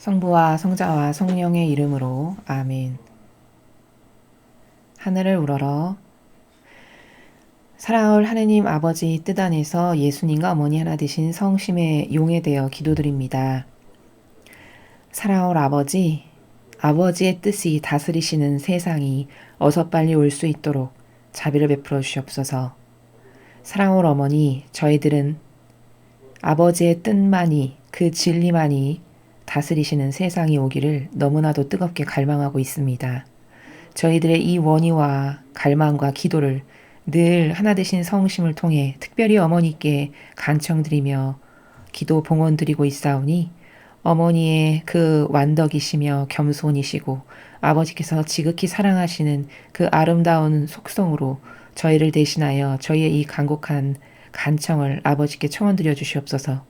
성부와 성자와 성령의 이름으로 아멘. 하늘을 우러러 사랑할 하느님 아버지 뜻 안에서 예수님과 어머니 하나 되신 성심의 용해되어 기도드립니다. 사랑할 아버지, 아버지의 뜻이 다스리시는 세상이 어서 빨리 올 수 있도록 자비를 베풀어 주시옵소서. 사랑할 어머니, 저희들은 아버지의 뜻만이, 그 진리만이 다스리시는 세상이 오기를 너무나도 뜨겁게 갈망하고 있습니다. 저희들의 이 원의와 갈망과 기도를 늘 하나 되신 성심을 통해 특별히 어머니께 간청드리며 기도 봉헌드리고 있사오니 어머니의 그 완덕이시며 겸손이시고 아버지께서 지극히 사랑하시는 그 아름다운 속성으로 저희를 대신하여 저희의 이 간곡한 간청을 아버지께 청원드려 주시옵소서.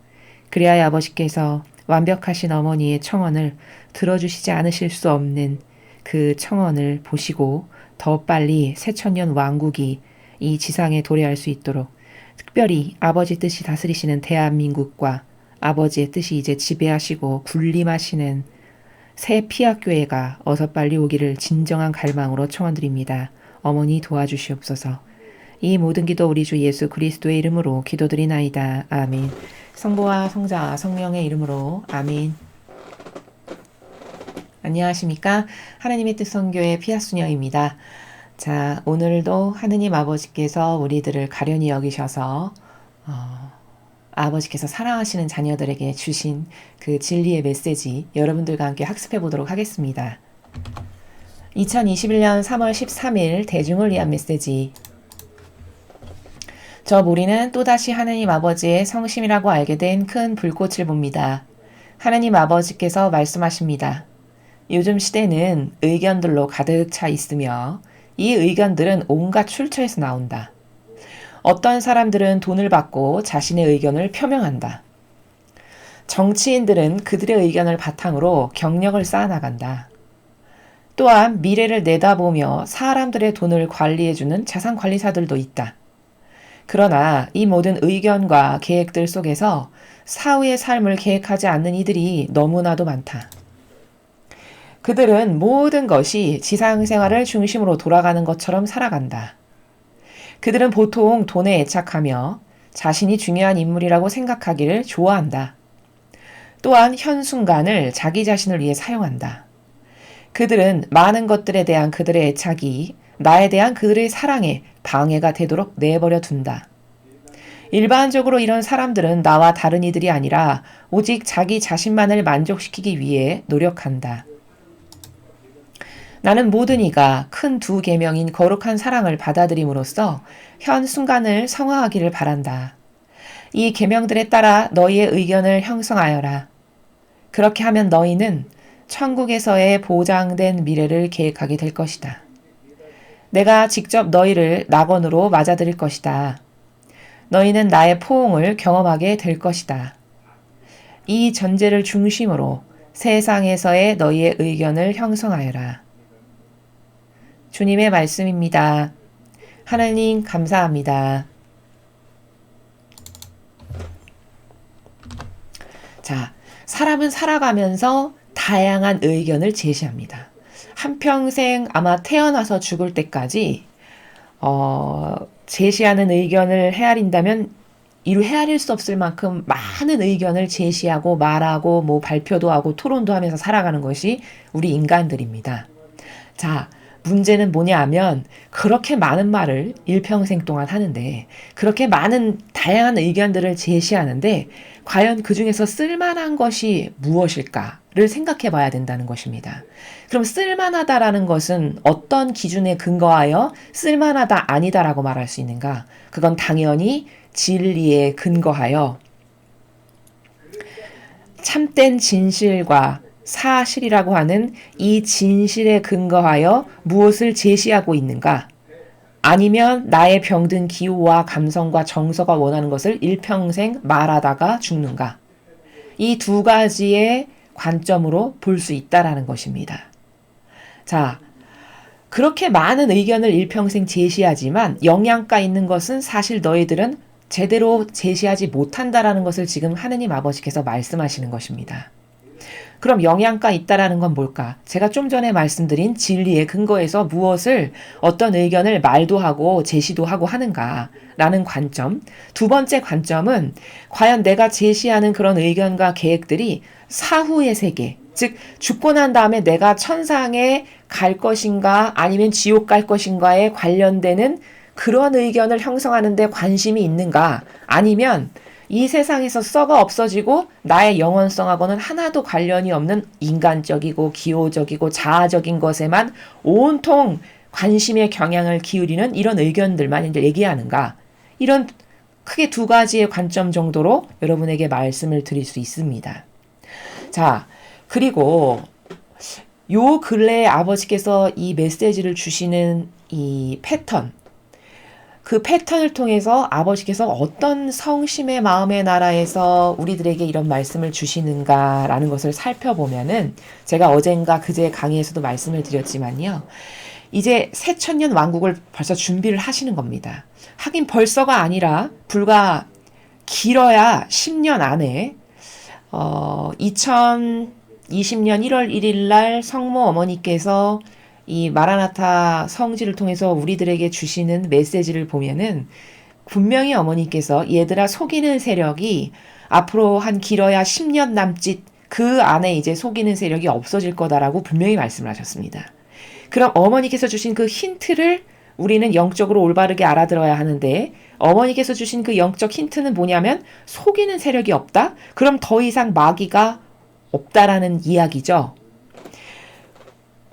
그리하여 아버지께서 완벽하신 어머니의 청원을 들어주시지 않으실 수 없는 그 청원을 보시고 더 빨리 새천년 왕국이 이 지상에 도래할 수 있도록 특별히 아버지 뜻이 다스리시는 대한민국과 아버지의 뜻이 이제 지배하시고 군림하시는 새 피학교회가 어서 빨리 오기를 진정한 갈망으로 청원드립니다. 어머니 도와주시옵소서. 이 모든 기도 우리 주 예수 그리스도의 이름으로 기도드리나이다. 아멘. 성부와 성자와 성령의 이름으로 아멘. 안녕하십니까? 하나님의 뜻 선교의 피아수녀입니다. 자, 오늘도 하느님 아버지께서 우리들을 가련히 여기셔서 아버지께서 사랑하시는 자녀들에게 주신 그 진리의 메시지 여러분들과 함께 학습해 보도록 하겠습니다. 2021년 3월 13일 대중을 위한 메시지. 저 우리는 또다시 하느님 아버지의 성심이라고 알게 된 큰 불꽃을 봅니다. 하느님 아버지께서 말씀하십니다. 요즘 시대는 의견들로 가득 차 있으며 이 의견들은 온갖 출처에서 나온다. 어떤 사람들은 돈을 받고 자신의 의견을 표명한다. 정치인들은 그들의 의견을 바탕으로 경력을 쌓아나간다. 또한 미래를 내다보며 사람들의 돈을 관리해주는 자산관리사들도 있다. 그러나 이 모든 의견과 계획들 속에서 사후의 삶을 계획하지 않는 이들이 너무나도 많다. 그들은 모든 것이 지상생활을 중심으로 돌아가는 것처럼 살아간다. 그들은 보통 돈에 애착하며 자신이 중요한 인물이라고 생각하기를 좋아한다. 또한 현 순간을 자기 자신을 위해 사용한다. 그들은 많은 것들에 대한 그들의 애착이 나에 대한 그들의 사랑에 방해가 되도록 내버려 둔다. 일반적으로 이런 사람들은 나와 다른 이들이 아니라 오직 자기 자신만을 만족시키기 위해 노력한다. 나는 모든 이가 큰 두 계명인 거룩한 사랑을 받아들임으로써 현 순간을 성화하기를 바란다. 이 계명들에 따라 너희의 의견을 형성하여라. 그렇게 하면 너희는 천국에서의 보장된 미래를 계획하게 될 것이다. 내가 직접 너희를 낙원으로 맞아들일 것이다. 너희는 나의 포옹을 경험하게 될 것이다. 이 전제를 중심으로 세상에서의 너희의 의견을 형성하여라. 주님의 말씀입니다. 하나님 감사합니다. 자, 사람은 살아가면서 다양한 의견을 제시합니다. 한평생 아마 태어나서 죽을 때까지 제시하는 의견을 헤아린다면 이루 헤아릴 수 없을 만큼 많은 의견을 제시하고 말하고 뭐 발표도 하고 토론도 하면서 살아가는 것이 우리 인간들입니다. 자, 문제는 뭐냐 하면 그렇게 많은 말을 일평생 동안 하는데 그렇게 많은 다양한 의견들을 제시하는데 과연 그 중에서 쓸만한 것이 무엇일까를 생각해 봐야 된다는 것입니다. 그럼 쓸만하다라는 것은 어떤 기준에 근거하여 쓸만하다 아니다라고 말할 수 있는가? 그건 당연히 진리에 근거하여 참된 진실과 사실이라고 하는 이 진실에 근거하여 무엇을 제시하고 있는가? 아니면 나의 병든 기호와 감성과 정서가 원하는 것을 일평생 말하다가 죽는가? 이 두 가지의 관점으로 볼 수 있다라는 것입니다. 자, 그렇게 많은 의견을 일평생 제시하지만 영양가 있는 것은 사실 너희들은 제대로 제시하지 못한다라는 것을 지금 하느님 아버지께서 말씀하시는 것입니다. 그럼 영양가 있다라는 건 뭘까? 제가 좀 전에 말씀드린 진리의 근거에서 무엇을 어떤 의견을 말도 하고 제시도 하고 하는가라는 관점. 두 번째 관점은 과연 내가 제시하는 그런 의견과 계획들이 사후의 세계, 즉 죽고 난 다음에 내가 천상에 갈 것인가 아니면 지옥 갈 것인가에 관련되는 그런 의견을 형성하는 데 관심이 있는가, 아니면 이 세상에서 썩어 없어지고 나의 영원성하고는 하나도 관련이 없는 인간적이고 기호적이고 자아적인 것에만 온통 관심의 경향을 기울이는 이런 의견들만 이제 얘기하는가. 이런 크게 두 가지의 관점 정도로 여러분에게 말씀을 드릴 수 있습니다. 자, 그리고 요 근래에 아버지께서 이 메시지를 주시는 이 패턴, 그 패턴을 통해서 아버지께서 어떤 성심의 마음의 나라에서 우리들에게 이런 말씀을 주시는가라는 것을 살펴보면은, 제가 어젠가 그제 강의에서도 말씀을 드렸지만요. 이제 새천년 왕국을 벌써 준비를 하시는 겁니다. 하긴 벌써가 아니라 불과 길어야 10년 안에 2020년 1월 1일 날 성모 어머니께서 이 마라나타 성지를 통해서 우리들에게 주시는 메시지를 보면은 분명히 어머니께서 얘들아 속이는 세력이 앞으로 한 길어야 10년 남짓 그 안에 이제 속이는 세력이 없어질 거다라고 분명히 말씀을 하셨습니다. 그럼 어머니께서 주신 그 힌트를 우리는 영적으로 올바르게 알아들어야 하는데, 어머니께서 주신 그 영적 힌트는 뭐냐면 속이는 세력이 없다? 그럼 더 이상 마귀가 없다라는 이야기죠.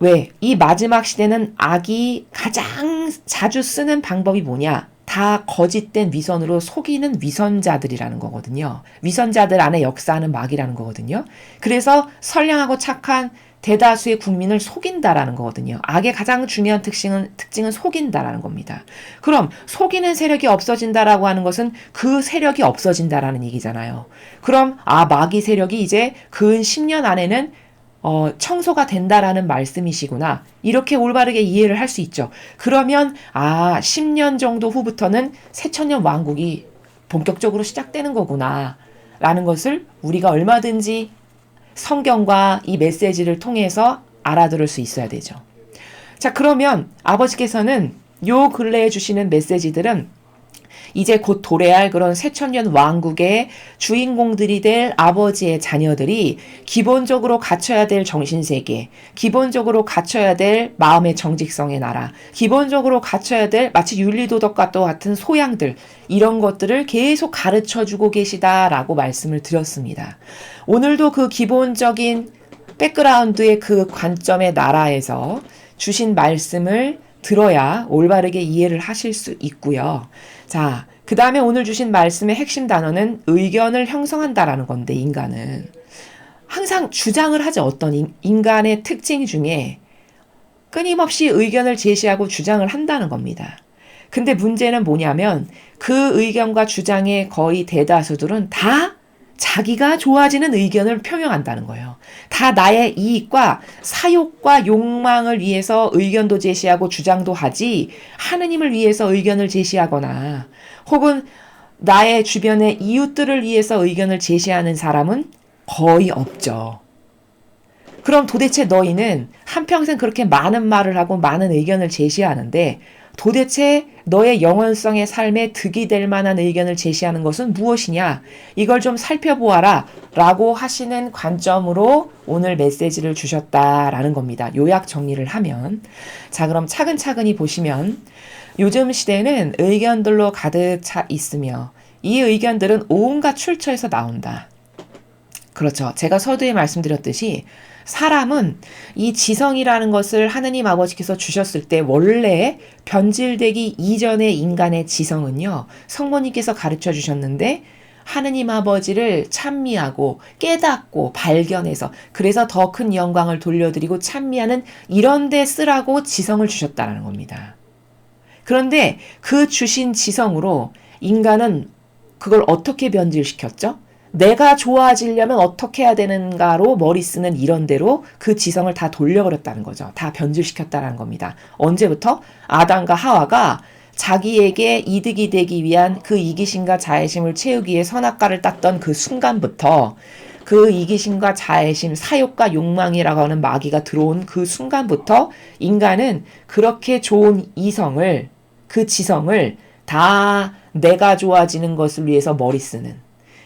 왜? 이 마지막 시대는 악이 가장 자주 쓰는 방법이 뭐냐? 다 거짓된 위선으로 속이는 위선자들이라는 거거든요. 위선자들 안에 역사하는 마귀라는 거거든요. 그래서 선량하고 착한 대다수의 국민을 속인다라는 거거든요. 악의 가장 중요한 특징은 속인다라는 겁니다. 그럼 속이는 세력이 없어진다라고 하는 것은 그 세력이 없어진다라는 얘기잖아요. 그럼 마귀 세력이 이제 근 10년 안에는 청소가 된다라는 말씀이시구나. 이렇게 올바르게 이해를 할 수 있죠. 그러면 10년 정도 후부터는 새천년 왕국이 본격적으로 시작되는 거구나 라는 것을 우리가 얼마든지 성경과 이 메시지를 통해서 알아들을 수 있어야 되죠. 자, 그러면 아버지께서는 요 근래에 주시는 메시지들은 이제 곧 도래할 그런 새천년 왕국의 주인공들이 될 아버지의 자녀들이 기본적으로 갖춰야 될 정신세계, 기본적으로 갖춰야 될 마음의 정직성의 나라, 기본적으로 갖춰야 될 마치 윤리도덕과 또 같은 소양들, 이런 것들을 계속 가르쳐주고 계시다라고 말씀을 드렸습니다. 오늘도 그 기본적인 백그라운드의 그 관점의 나라에서 주신 말씀을 들어야 올바르게 이해를 하실 수 있고요. 자, 그 다음에 오늘 주신 말씀의 핵심 단어는 의견을 형성한다라는 건데, 인간은 항상 주장을 하죠. 어떤 인간의 특징 중에 끊임없이 의견을 제시하고 주장을 한다는 겁니다. 근데 문제는 뭐냐면 그 의견과 주장의 거의 대다수들은 다 자기가 좋아지는 의견을 표명한다는 거예요. 다 나의 이익과 사욕과 욕망을 위해서 의견도 제시하고 주장도 하지, 하느님을 위해서 의견을 제시하거나 혹은 나의 주변의 이웃들을 위해서 의견을 제시하는 사람은 거의 없죠. 그럼 도대체 너희는 한평생 그렇게 많은 말을 하고 많은 의견을 제시하는데 도대체 너의 영원성의 삶에 득이 될 만한 의견을 제시하는 것은 무엇이냐? 이걸 좀 살펴보아라 라고 하시는 관점으로 오늘 메시지를 주셨다라는 겁니다. 요약 정리를 하면. 자, 그럼 차근차근히 보시면 요즘 시대는 의견들로 가득 차 있으며 이 의견들은 온갖 출처에서 나온다. 그렇죠. 제가 서두에 말씀드렸듯이 사람은 이 지성이라는 것을 하느님 아버지께서 주셨을 때 원래 변질되기 이전의 인간의 지성은요, 성모님께서 가르쳐 주셨는데 하느님 아버지를 찬미하고 깨닫고 발견해서 그래서 더 큰 영광을 돌려드리고 찬미하는 이런 데 쓰라고 지성을 주셨다는 겁니다. 그런데 그 주신 지성으로 인간은 그걸 어떻게 변질시켰죠? 내가 좋아지려면 어떻게 해야 되는가로 머리 쓰는 이런 대로 그 지성을 다 돌려버렸다는 거죠. 다 변질시켰다는 겁니다. 언제부터? 아담과 하와가 자기에게 이득이 되기 위한 그 이기심과 자애심을 채우기 위해 선악과를 땄던 그 순간부터 그 이기심과 자애심, 사욕과 욕망이라고 하는 마귀가 들어온 그 순간부터 인간은 그렇게 좋은 이성을, 그 지성을 다 내가 좋아지는 것을 위해서 머리 쓰는,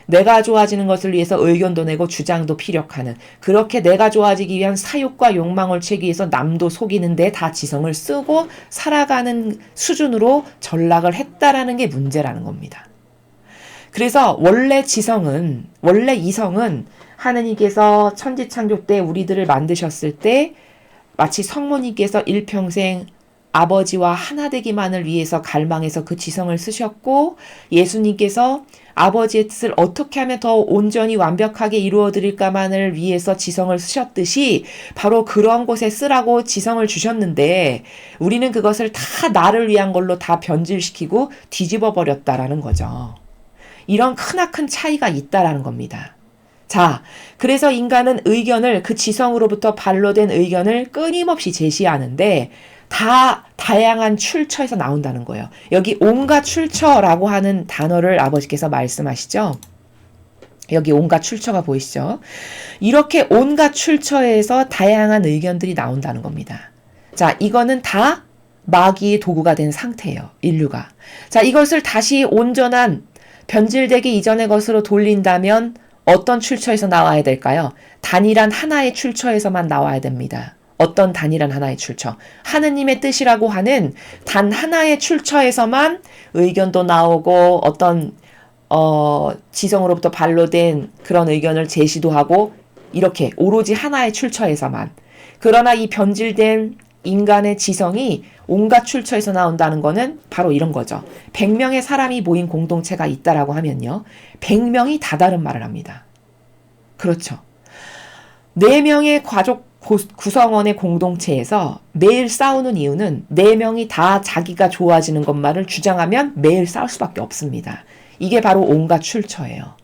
내가 좋아지는 것을 위해서 의견도 내고 주장도 피력하는, 그렇게 내가 좋아지기 위한 사욕과 욕망을 채기 위해서 남도 속이는데 다 지성을 쓰고 살아가는 수준으로 전락을 했다라는 게 문제라는 겁니다. 그래서 원래 이성은 하느님께서 천지창조 때 우리들을 만드셨을 때 마치 성모님께서 일평생 아버지와 하나 되기만을 위해서 갈망해서 그 지성을 쓰셨고, 예수님께서 아버지의 뜻을 어떻게 하면 더 온전히 완벽하게 이루어 드릴까만을 위해서 지성을 쓰셨듯이 바로 그런 곳에 쓰라고 지성을 주셨는데, 우리는 그것을 다 나를 위한 걸로 다 변질시키고 뒤집어 버렸다라는 거죠. 이런 크나큰 차이가 있다라는 겁니다. 자, 그래서 인간은 의견을, 그 지성으로부터 발로된 의견을 끊임없이 제시하는데 다 다양한 출처에서 나온다는 거예요. 여기 온갖 출처라고 하는 단어를 아버지께서 말씀하시죠. 여기 온갖 출처가 보이시죠? 이렇게 온갖 출처에서 다양한 의견들이 나온다는 겁니다. 자, 이거는 다 마귀의 도구가 된 상태예요. 인류가. 자, 이것을 다시 온전한 변질되기 이전의 것으로 돌린다면 어떤 출처에서 나와야 될까요? 단일한 하나의 출처에서만 나와야 됩니다. 어떤 단일한 하나의 출처? 하느님의 뜻이라고 하는 단 하나의 출처에서만 의견도 나오고 어떤 지성으로부터 발로된 그런 의견을 제시도 하고, 이렇게 오로지 하나의 출처에서만. 그러나 이 변질된 인간의 지성이 온갖 출처에서 나온다는 거는 바로 이런 거죠. 100명의 사람이 모인 공동체가 있다라고 하면요, 100명이 다 다른 말을 합니다. 그렇죠. 4명의 가족 구성원의 공동체에서 매일 싸우는 이유는 4명이 다 자기가 좋아지는 것만을 주장하면 매일 싸울 수밖에 없습니다. 이게 바로 온갖 출처예요.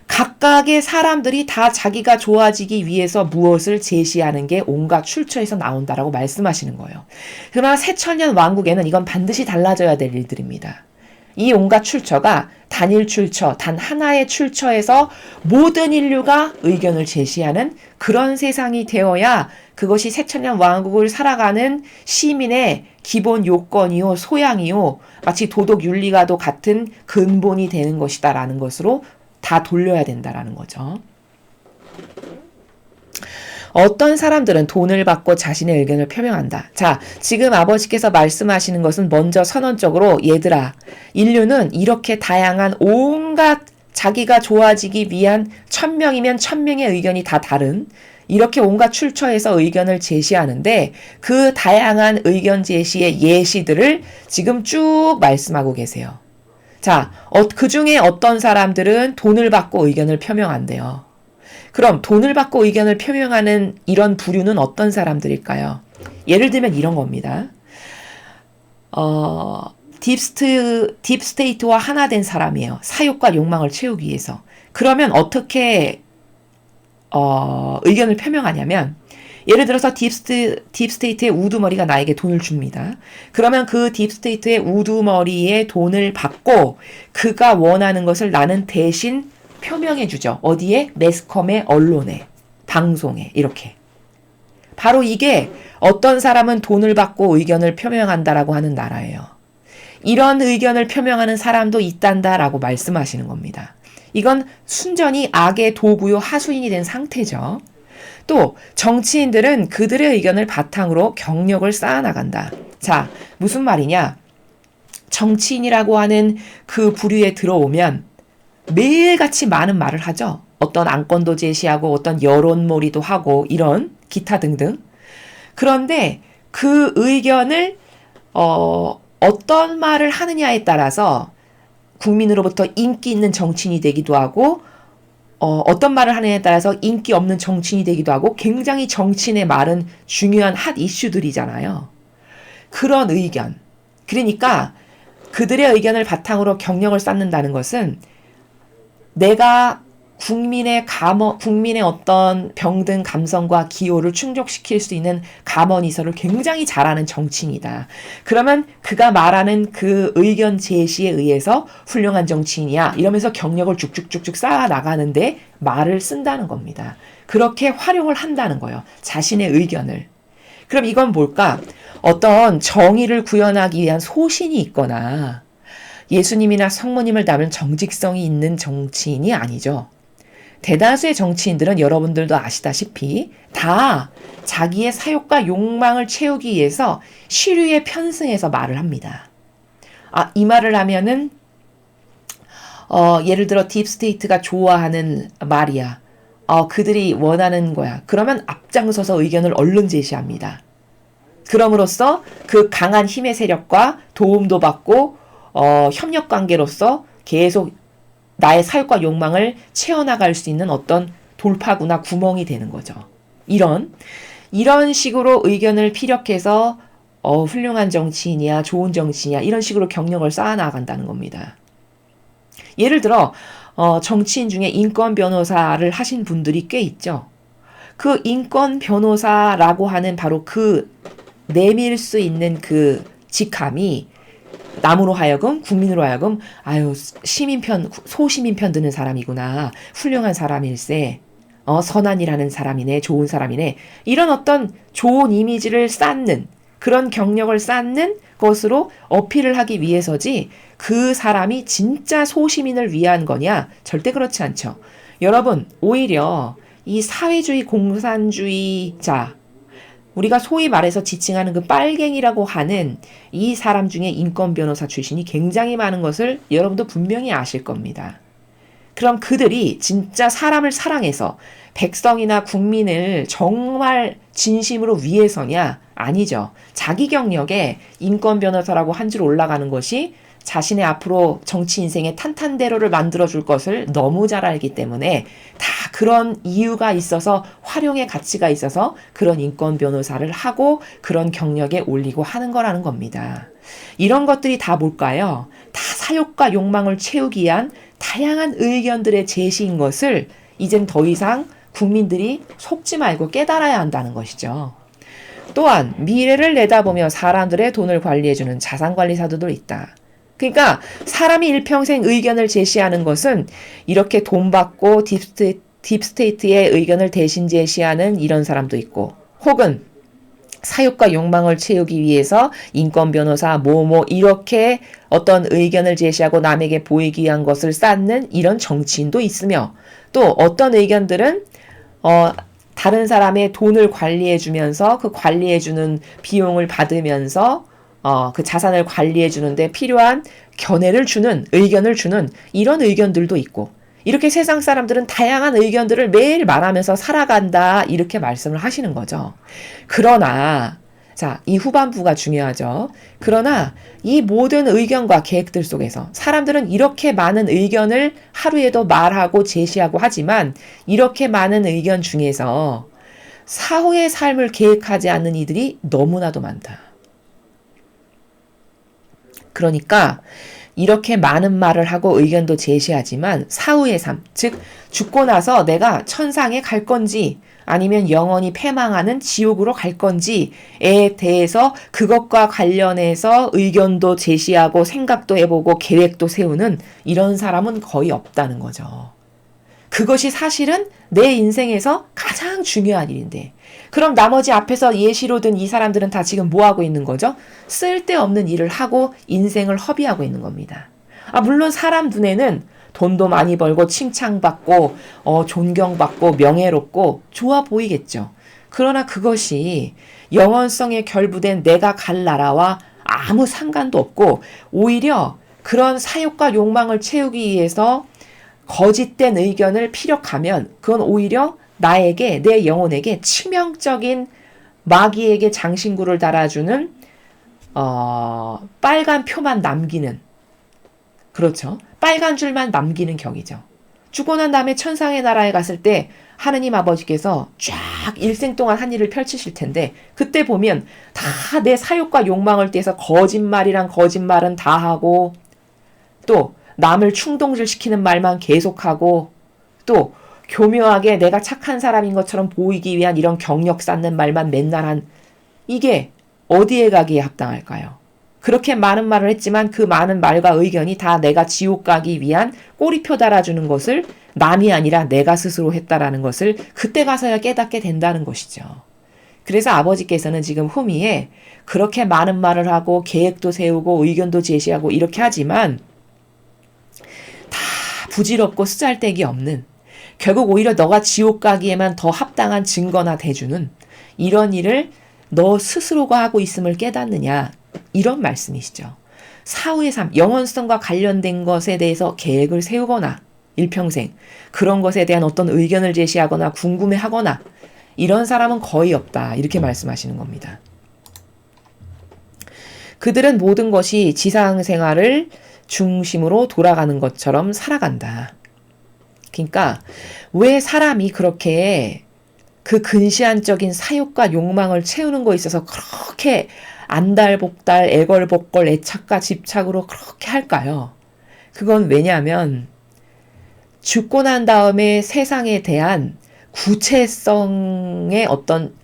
각각의 사람들이 다 자기가 좋아지기 위해서 무엇을 제시하는 게 온갖 출처에서 나온다라고 말씀하시는 거예요. 그러나 새천년 왕국에는 이건 반드시 달라져야 될 일들입니다. 이 온갖 출처가 단일 출처, 단 하나의 출처에서 모든 인류가 의견을 제시하는 그런 세상이 되어야 그것이 새천년 왕국을 살아가는 시민의 기본 요건이요, 소양이요, 마치 도덕 윤리가도 같은 근본이 되는 것이다라는 것으로 다 돌려야 된다라는 거죠. 어떤 사람들은 돈을 받고 자신의 의견을 표명한다. 자, 지금 아버지께서 말씀하시는 것은 먼저 선언적으로, 얘들아, 인류는 이렇게 다양한 온갖 자기가 좋아지기 위한 1000명이면 1000명의 의견이 다 다른, 이렇게 온갖 출처에서 의견을 제시하는데 그 다양한 의견 제시의 예시들을 지금 쭉 말씀하고 계세요. 자, 그 중에 어떤 사람들은 돈을 받고 의견을 표명한대요. 그럼 돈을 받고 의견을 표명하는 이런 부류는 어떤 사람들일까요? 예를 들면 이런 겁니다. 딥스테이트와 하나 된 사람이에요. 사욕과 욕망을 채우기 위해서. 그러면 어떻게 의견을 표명하냐면, 예를 들어서 딥스테이트의 우두머리가 나에게 돈을 줍니다. 그러면 그 딥스테이트의 우두머리의 돈을 받고 그가 원하는 것을 나는 대신 표명해주죠. 어디에? 매스컴에, 언론에, 방송에, 이렇게. 바로 이게 어떤 사람은 돈을 받고 의견을 표명한다라고 하는 나라예요. 이런 의견을 표명하는 사람도 있단다라고 말씀하시는 겁니다. 이건 순전히 악의 도구요, 하수인이 된 상태죠. 또 정치인들은 그들의 의견을 바탕으로 경력을 쌓아나간다. 자, 무슨 말이냐? 정치인이라고 하는 그 부류에 들어오면 매일같이 많은 말을 하죠. 어떤 안건도 제시하고 어떤 여론몰이도 하고 이런 기타 등등. 그런데 그 의견을 어떤 말을 하느냐에 따라서 국민으로부터 인기 있는 정치인이 되기도 하고 어떤 말을 하느냐에 따라서 인기 없는 정치인이 되기도 하고, 굉장히 정치인의 말은 중요한 핫 이슈들이잖아요. 그런 의견. 그러니까 그들의 의견을 바탕으로 경력을 쌓는다는 것은 내가 국민의 어떤 병든 감성과 기호를 충족시킬 수 있는 감언이설을 굉장히 잘하는 정치인이다. 그러면 그가 말하는 그 의견 제시에 의해서 훌륭한 정치인이야. 이러면서 경력을 쭉쭉쭉쭉 쌓아 나가는데 말을 쓴다는 겁니다. 그렇게 활용을 한다는 거예요. 자신의 의견을. 그럼 이건 뭘까? 어떤 정의를 구현하기 위한 소신이 있거나 예수님이나 성모님을 닮은 정직성이 있는 정치인이 아니죠. 대다수의 정치인들은 여러분들도 아시다시피 다 자기의 사욕과 욕망을 채우기 위해서 시류에 편승해서 말을 합니다. 이 말을 하면은 예를 들어 딥스테이트가 좋아하는 말이야. 그들이 원하는 거야. 그러면 앞장서서 의견을 얼른 제시합니다. 그럼으로써 그 강한 힘의 세력과 도움도 받고 협력 관계로서 계속 나의 사욕과 욕망을 채워나갈 수 있는 어떤 돌파구나 구멍이 되는 거죠. 이런 식으로 의견을 피력해서 훌륭한 정치인이야, 좋은 정치인이야 이런 식으로 경력을 쌓아나간다는 겁니다. 예를 들어 정치인 중에 인권 변호사를 하신 분들이 꽤 있죠. 그 인권 변호사라고 하는 바로 그 내밀 수 있는 그 직함이 남으로 하여금 국민으로 하여금 소시민 편 드는 사람이구나. 훌륭한 사람일세. 선한이라는 사람이네. 좋은 사람이네. 이런 어떤 좋은 이미지를 쌓는 그런 경력을 쌓는 것으로 어필을 하기 위해서지 그 사람이 진짜 소시민을 위한 거냐? 절대 그렇지 않죠. 여러분 오히려 이 사회주의 공산주의자 우리가 소위 말해서 지칭하는 그 빨갱이라고 하는 이 사람 중에 인권 변호사 출신이 굉장히 많은 것을 여러분도 분명히 아실 겁니다. 그럼 그들이 진짜 사람을 사랑해서 백성이나 국민을 정말 진심으로 위해서냐? 아니죠. 자기 경력에 인권 변호사라고 한 줄 올라가는 것이 자신의 앞으로 정치 인생의 탄탄대로를 만들어줄 것을 너무 잘 알기 때문에 다 그런 이유가 있어서 활용의 가치가 있어서 그런 인권 변호사를 하고 그런 경력에 올리고 하는 거라는 겁니다. 이런 것들이 다 뭘까요? 다 사욕과 욕망을 채우기 위한 다양한 의견들의 제시인 것을 이젠 더 이상 국민들이 속지 말고 깨달아야 한다는 것이죠. 또한 미래를 내다보며 사람들의 돈을 관리해주는 자산관리사들도 있다. 그러니까 사람이 일평생 의견을 제시하는 것은 이렇게 돈 받고 딥스테이트의 의견을 대신 제시하는 이런 사람도 있고 혹은 사욕과 욕망을 채우기 위해서 인권 변호사 이렇게 어떤 의견을 제시하고 남에게 보이기 위한 것을 쌓는 이런 정치인도 있으며 또 어떤 의견들은 다른 사람의 돈을 관리해주면서 그 관리해주는 비용을 받으면서 그 자산을 관리해주는데 필요한 견해를 주는, 의견을 주는 이런 의견들도 있고 이렇게 세상 사람들은 다양한 의견들을 매일 말하면서 살아간다 이렇게 말씀을 하시는 거죠. 그러나 이 후반부가 중요하죠. 그러나 이 모든 의견과 계획들 속에서 사람들은 이렇게 많은 의견을 하루에도 말하고 제시하고 하지만 이렇게 많은 의견 중에서 사후의 삶을 계획하지 않는 이들이 너무나도 많다. 그러니까 이렇게 많은 말을 하고 의견도 제시하지만 사후의 삶, 즉 죽고 나서 내가 천상에 갈 건지 아니면 영원히 패망하는 지옥으로 갈 건지에 대해서 그것과 관련해서 의견도 제시하고 생각도 해보고 계획도 세우는 이런 사람은 거의 없다는 거죠. 그것이 사실은 내 인생에서 가장 중요한 일인데 그럼 나머지 앞에서 예시로 든 이 사람들은 다 지금 뭐 하고 있는 거죠? 쓸데없는 일을 하고 인생을 허비하고 있는 겁니다. 물론 사람 눈에는 돈도 많이 벌고 칭찬받고 존경받고 명예롭고 좋아 보이겠죠. 그러나 그것이 영원성에 결부된 내가 갈 나라와 아무 상관도 없고 오히려 그런 사욕과 욕망을 채우기 위해서 거짓된 의견을 피력하면 그건 오히려 나에게 내 영혼에게 치명적인 마귀에게 장신구를 달아주는 빨간 표만 남기는 그렇죠. 빨간 줄만 남기는 격이죠. 죽고 난 다음에 천상의 나라에 갔을 때 하느님 아버지께서 쫙 일생 동안 한 일을 펼치실 텐데 그때 보면 다 내 사욕과 욕망을 떼서 거짓말이란 거짓말은 다 하고 또 남을 충동질시키는 말만 계속하고 또 교묘하게 내가 착한 사람인 것처럼 보이기 위한 이런 경력 쌓는 말만 맨날 한 이게 어디에 가기에 합당할까요? 그렇게 많은 말을 했지만 그 많은 말과 의견이 다 내가 지옥 가기 위한 꼬리표 달아주는 것을 남이 아니라 내가 스스로 했다라는 것을 그때 가서야 깨닫게 된다는 것이죠. 그래서 아버지께서는 지금 후미에 그렇게 많은 말을 하고 계획도 세우고 의견도 제시하고 이렇게 하지만 다 부질없고 쓰잘데기 없는, 결국 오히려 너가 지옥 가기에만 더 합당한 증거나 대주는 이런 일을 너 스스로가 하고 있음을 깨닫느냐, 이런 말씀이시죠. 사후의 삶, 영원성과 관련된 것에 대해서 계획을 세우거나 일평생 그런 것에 대한 어떤 의견을 제시하거나 궁금해하거나 이런 사람은 거의 없다, 이렇게 말씀하시는 겁니다. 그들은 모든 것이 지상생활을 중심으로 돌아가는 것처럼 살아간다. 그러니까 왜 사람이 그렇게 그 근시안적인 사욕과 욕망을 채우는 거에 있어서 그렇게 안달복달, 애걸복걸, 애착과 집착으로 그렇게 할까요? 그건 왜냐하면 죽고 난 다음에 세상에 대한 구체성의 어떤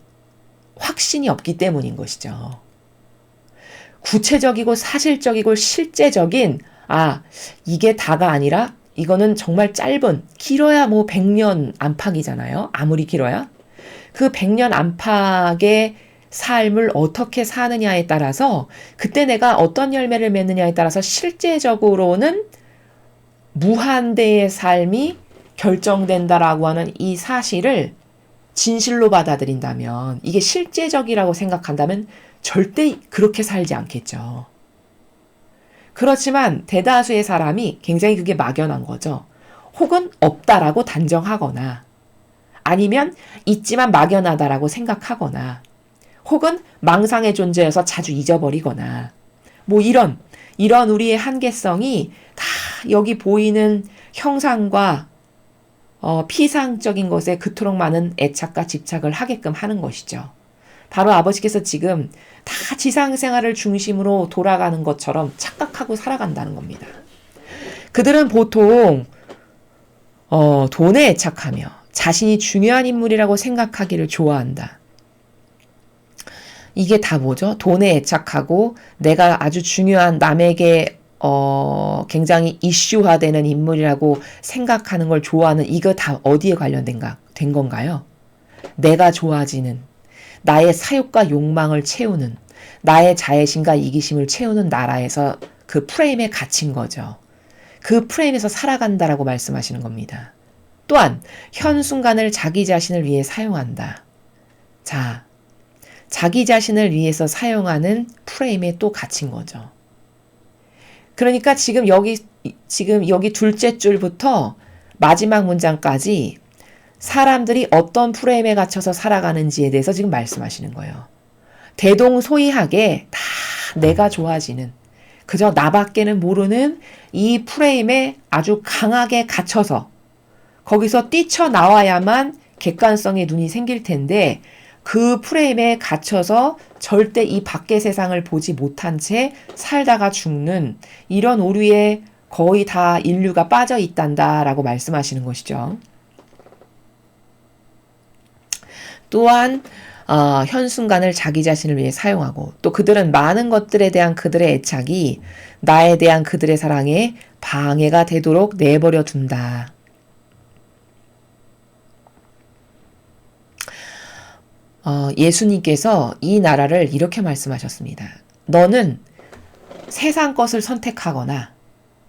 확신이 없기 때문인 것이죠. 구체적이고 사실적이고 실제적인, 이게 다가 아니라 이거는 정말 짧은, 길어야 뭐 100년 안팎이잖아요. 아무리 길어야. 그 100년 안팎의 삶을 어떻게 사느냐에 따라서, 그때 내가 어떤 열매를 맺느냐에 따라서 실제적으로는 무한대의 삶이 결정된다라고 하는 이 사실을 진실로 받아들인다면, 이게 실제적이라고 생각한다면 절대 그렇게 살지 않겠죠. 그렇지만 대다수의 사람이 굉장히 그게 막연한 거죠. 혹은 없다라고 단정하거나, 아니면 있지만 막연하다라고 생각하거나, 혹은 망상의 존재여서 자주 잊어버리거나, 뭐 이런 우리의 한계성이 다 여기 보이는 형상과 피상적인 것에 그토록 많은 애착과 집착을 하게끔 하는 것이죠. 바로 아버지께서 지금 다 지상생활을 중심으로 돌아가는 것처럼 착각하고 살아간다는 겁니다. 그들은 보통 돈에 애착하며 자신이 중요한 인물이라고 생각하기를 좋아한다. 이게 다 뭐죠? 돈에 애착하고 내가 아주 중요한, 남에게 굉장히 이슈화되는 인물이라고 생각하는 걸 좋아하는, 이거 다 어디에 된 건가요? 내가 좋아지는, 나의 사욕과 욕망을 채우는, 나의 자애심과 이기심을 채우는 나라에서 그 프레임에 갇힌 거죠. 그 프레임에서 살아간다라고 말씀하시는 겁니다. 또한 현 순간을 자기 자신을 위해 사용한다. 자, 자기 자신을 위해서 사용하는 프레임에 또 갇힌 거죠. 그러니까 지금 여기 둘째 줄부터 마지막 문장까지 사람들이 어떤 프레임에 갇혀서 살아가는지에 대해서 지금 말씀하시는 거예요. 대동소이하게 다 내가 좋아지는, 그저 나밖에는 모르는 이 프레임에 아주 강하게 갇혀서 거기서 뛰쳐나와야만 객관성의 눈이 생길 텐데, 그 프레임에 갇혀서 절대 이 밖의 세상을 보지 못한 채 살다가 죽는 이런 오류에 거의 다 인류가 빠져 있단다라고 말씀하시는 것이죠. 또한 현 순간을 자기 자신을 위해 사용하고, 또 그들은 많은 것들에 대한 그들의 애착이 나에 대한 그들의 사랑에 방해가 되도록 내버려 둔다. 예수님께서 이 나라를 이렇게 말씀하셨습니다. 너는 세상 것을 선택하거나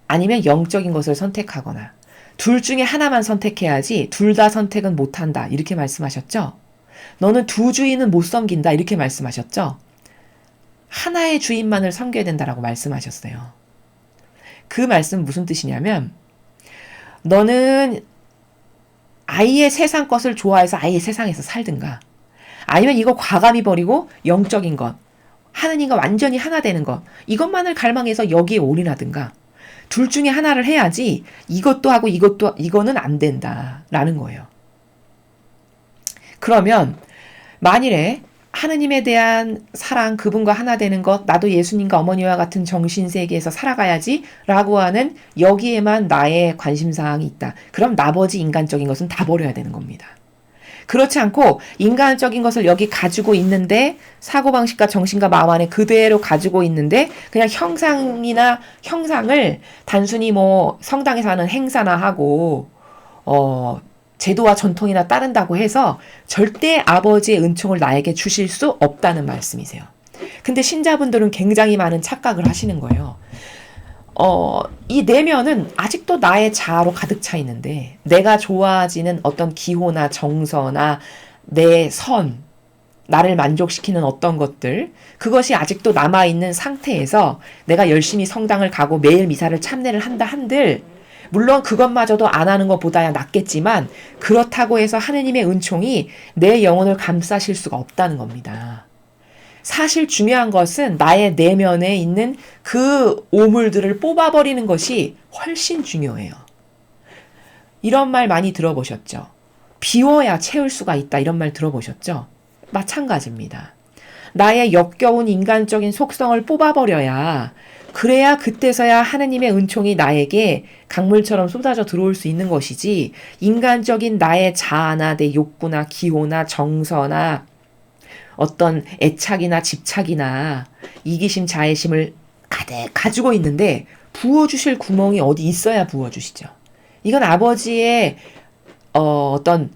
아니면 영적인 것을 선택하거나 둘 중에 하나만 선택해야지 둘 다 선택은 못한다, 이렇게 말씀하셨죠. 너는 두 주인은 못 섬긴다, 이렇게 말씀하셨죠. 하나의 주인만을 섬겨야 된다라고 말씀하셨어요. 그 말씀은 무슨 뜻이냐면, 너는 아예 세상 것을 좋아해서 아예 세상에서 살든가, 아니면 이거 과감히 버리고 영적인 것, 하느님과 완전히 하나 되는 것, 이것만을 갈망해서 여기에 올인하든가, 둘 중에 하나를 해야지 이것도 하고 이거는 안 된다라는 거예요. 그러면 만일에 하느님에 대한 사랑, 그분과 하나 되는 것, 나도 예수님과 어머니와 같은 정신세계에서 살아가야지 라고 하는 여기에만 나의 관심사항이 있다. 그럼 나머지 인간적인 것은 다 버려야 되는 겁니다. 그렇지 않고 인간적인 것을 여기 가지고 있는데 사고방식과 정신과 마음 안에 그대로 가지고 있는데 그냥 형상을 단순히 뭐 성당에서 하는 행사나 하고 제도와 전통이나 따른다고 해서 절대 아버지의 은총을 나에게 주실 수 없다는 말씀이세요. 근데 신자분들은 굉장히 많은 착각을 하시는 거예요. 이 내면은 아직도 나의 자아로 가득 차 있는데 내가 좋아지는 어떤 기호나 정서나 내 선, 나를 만족시키는 어떤 것들, 그것이 아직도 남아있는 상태에서 내가 열심히 성당을 가고 매일 미사를 참례를 한다 한들 물론 그것마저도 안 하는 것보다야 낫겠지만 그렇다고 해서 하느님의 은총이 내 영혼을 감싸실 수가 없다는 겁니다. 사실 중요한 것은 나의 내면에 있는 그 오물들을 뽑아버리는 것이 훨씬 중요해요. 이런 말 많이 들어보셨죠? 비워야 채울 수가 있다 이런 말 들어보셨죠? 마찬가지입니다. 나의 역겨운 인간적인 속성을 뽑아버려야 그래야 그때서야 하느님의 은총이 나에게 강물처럼 쏟아져 들어올 수 있는 것이지 인간적인 나의 자아나 내 욕구나 기호나 정서나 어떤 애착이나 집착이나 이기심 자애심을 가득 가지고 있는데 부어주실 구멍이 어디 있어야 부어주시죠. 이건 아버지의 어떤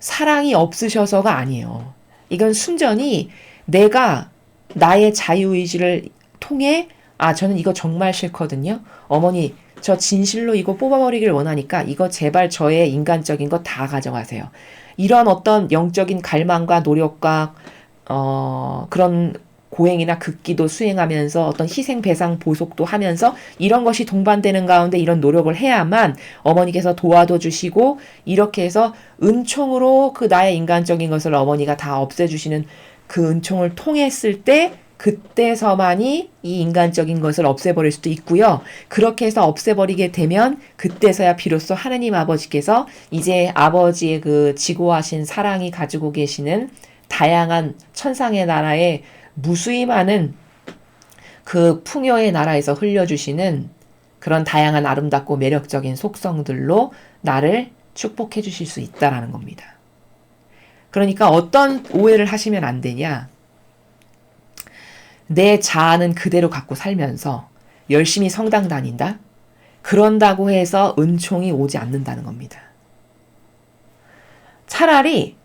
사랑이 없으셔서가 아니에요. 이건 순전히 내가 나의 자유의지를 통해 저는 이거 정말 싫거든요. 어머니 저 진실로 이거 뽑아버리길 원하니까 이거 제발 저의 인간적인 거 다 가져가세요. 이런 어떤 영적인 갈망과 노력과 그런 고행이나 극기도 수행하면서 어떤 희생 배상 보속도 하면서 이런 것이 동반되는 가운데 이런 노력을 해야만 어머니께서 도와도 주시고 이렇게 해서 은총으로 그 나의 인간적인 것을 어머니가 다 없애주시는 그 은총을 통했을 때 그때서만이 이 인간적인 것을 없애버릴 수도 있고요. 그렇게 해서 없애버리게 되면 그때서야 비로소 하느님 아버지께서 이제 아버지의 그 지고하신 사랑이 가지고 계시는 다양한 천상의 나라에 무수히 많은 그 풍요의 나라에서 흘려주시는 그런 다양한 아름답고 매력적인 속성들로 나를 축복해 주실 수 있다라는 겁니다. 그러니까 어떤 오해를 하시면 안 되냐. 내 자아는 그대로 갖고 살면서 열심히 성당 다닌다? 그런다고 해서 은총이 오지 않는다는 겁니다. 차라리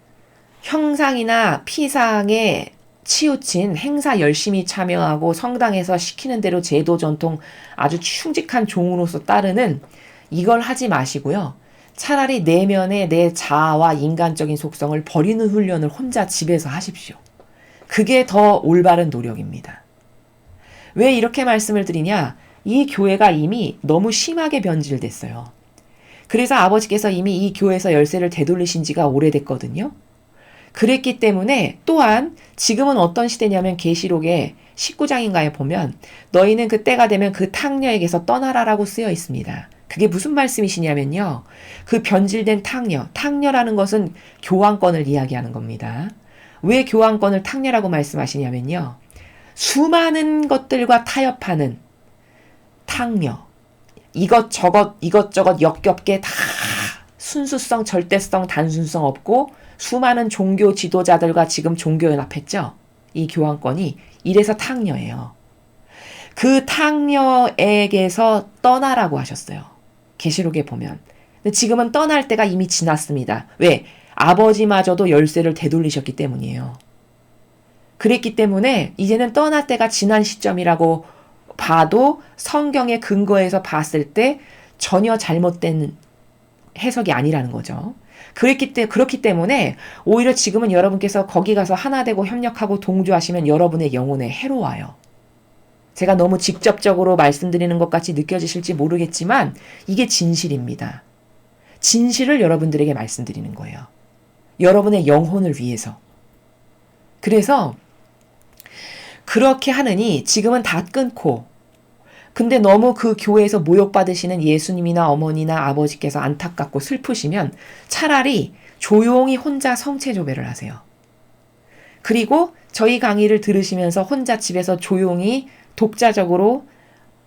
형상이나 피상에 치우친 행사 열심히 참여하고 성당에서 시키는 대로 제도 전통 아주 충직한 종으로서 따르는 이걸 하지 마시고요. 차라리 내면의 내 자아와 인간적인 속성을 버리는 훈련을 혼자 집에서 하십시오. 그게 더 올바른 노력입니다. 왜 이렇게 말씀을 드리냐? 이 교회가 이미 너무 심하게 변질됐어요. 그래서 아버지께서 이미 이 교회에서 열쇠를 되돌리신 지가 오래됐거든요. 그랬기 때문에 또한 지금은 어떤 시대냐면 계시록에 19장인가에 보면 너희는 그 때가 되면 그 탕녀에게서 떠나라라고 쓰여 있습니다. 그게 무슨 말씀이시냐면요. 그 변질된 탕녀라는 것은 교환권을 이야기하는 겁니다. 왜 교환권을 탕녀라고 말씀하시냐면요. 수많은 것들과 타협하는 탕녀. 이것저것 역겹게 다 순수성, 절대성, 단순성 없고 수많은 종교 지도자들과 지금 종교연합했죠. 이 교환권이 이래서 탕녀예요. 그 탕녀에게서 떠나라고 하셨어요. 계시록에 보면. 근데 지금은 떠날 때가 이미 지났습니다. 왜? 아버지마저도 열쇠를 되돌리셨기 때문이에요. 그랬기 때문에 이제는 떠날 때가 지난 시점이라고 봐도 성경의 근거에서 봤을 때 전혀 잘못된 해석이 아니라는 거죠. 그렇기 때문에 오히려 지금은 여러분께서 거기 가서 하나 되고 협력하고 동조하시면 여러분의 영혼에 해로워요. 제가 너무 직접적으로 말씀드리는 것 같이 느껴지실지 모르겠지만 이게 진실입니다. 진실을 여러분들에게 말씀드리는 거예요. 여러분의 영혼을 위해서. 그래서 그렇게 하느니 지금은 다 끊고 근데 너무 그 교회에서 모욕받으시는 예수님이나 어머니나 아버지께서 안타깝고 슬프시면 차라리 조용히 혼자 성체조배를 하세요. 그리고 저희 강의를 들으시면서 혼자 집에서 조용히 독자적으로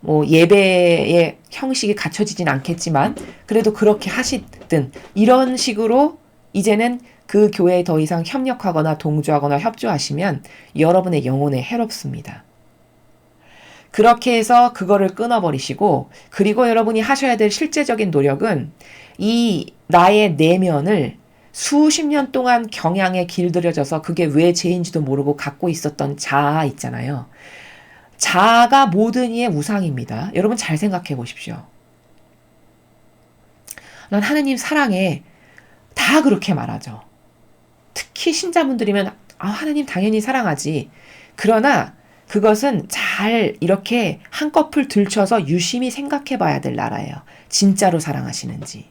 뭐 예배의 형식이 갖춰지진 않겠지만 그래도 그렇게 하시든 이런 식으로 이제는 그 교회에 더 이상 협력하거나 동조하거나 협조하시면 여러분의 영혼에 해롭습니다. 그렇게 해서 그거를 끊어버리시고 그리고 여러분이 하셔야 될 실제적인 노력은 이 나의 내면을 수십 년 동안 경향에 길들여져서 그게 왜 죄인지도 모르고 갖고 있었던 자아 있잖아요. 자아가 모든 이의 우상입니다. 여러분 잘 생각해 보십시오. 난 하느님 사랑해. 다 그렇게 말하죠. 특히 신자분들이면 하느님 당연히 사랑하지. 그러나 그것은 잘 이렇게 한꺼풀 들춰서 유심히 생각해 봐야 될 나라예요. 진짜로 사랑하시는지.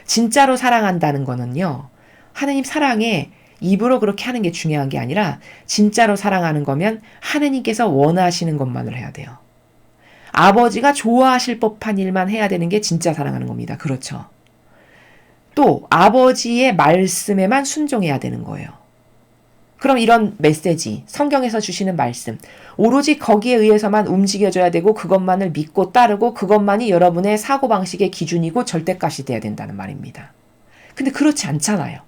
진짜로 사랑한다는 거는요. 하느님 사랑에 입으로 그렇게 하는 게 중요한 게 아니라 진짜로 사랑하는 거면 하느님께서 원하시는 것만을 해야 돼요. 아버지가 좋아하실 법한 일만 해야 되는 게 진짜 사랑하는 겁니다. 그렇죠. 또 아버지의 말씀에만 순종해야 되는 거예요. 그럼 이런 메시지, 성경에서 주시는 말씀, 오로지 거기에 의해서만 움직여줘야 되고 그것만을 믿고 따르고 그것만이 여러분의 사고방식의 기준이고 절대값이 돼야 된다는 말입니다. 근데 그렇지 않잖아요.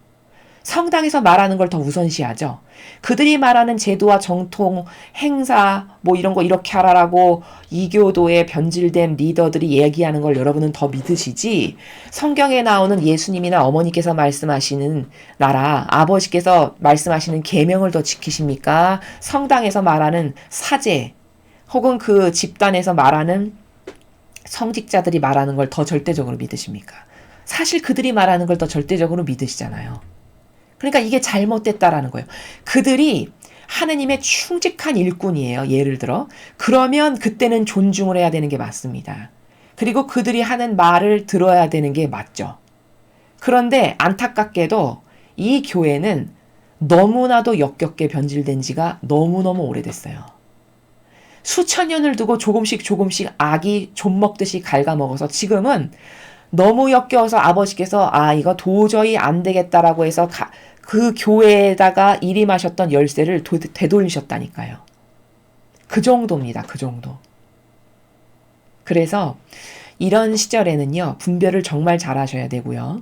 성당에서 말하는 걸 더 우선시하죠. 그들이 말하는 제도와 정통, 행사, 뭐 이런 거 이렇게 하라라고 이교도의 변질된 리더들이 얘기하는 걸 여러분은 더 믿으시지 성경에 나오는 예수님이나 어머니께서 말씀하시는 나라, 아버지께서 말씀하시는 계명을 더 지키십니까? 성당에서 말하는 사제 혹은 그 집단에서 말하는 성직자들이 말하는 걸 더 절대적으로 믿으십니까? 사실 그들이 말하는 걸 더 절대적으로 믿으시잖아요. 그러니까 이게 잘못됐다라는 거예요. 그들이 하느님의 충직한 일꾼이에요. 예를 들어. 그러면 그때는 존중을 해야 되는 게 맞습니다. 그리고 그들이 하는 말을 들어야 되는 게 맞죠. 그런데 안타깝게도 이 교회는 너무나도 역겹게 변질된 지가 너무너무 오래됐어요. 수천 년을 두고 조금씩 악이 좀 먹듯이 갉아먹어서 지금은 너무 역겨워서 아버지께서 이거 도저히 안 되겠다라고 해서 그 교회에다가 일임하셨던 열쇠를 되돌리셨다니까요. 그 정도입니다. 그 정도. 그래서 이런 시절에는요. 분별을 정말 잘 하셔야 되고요.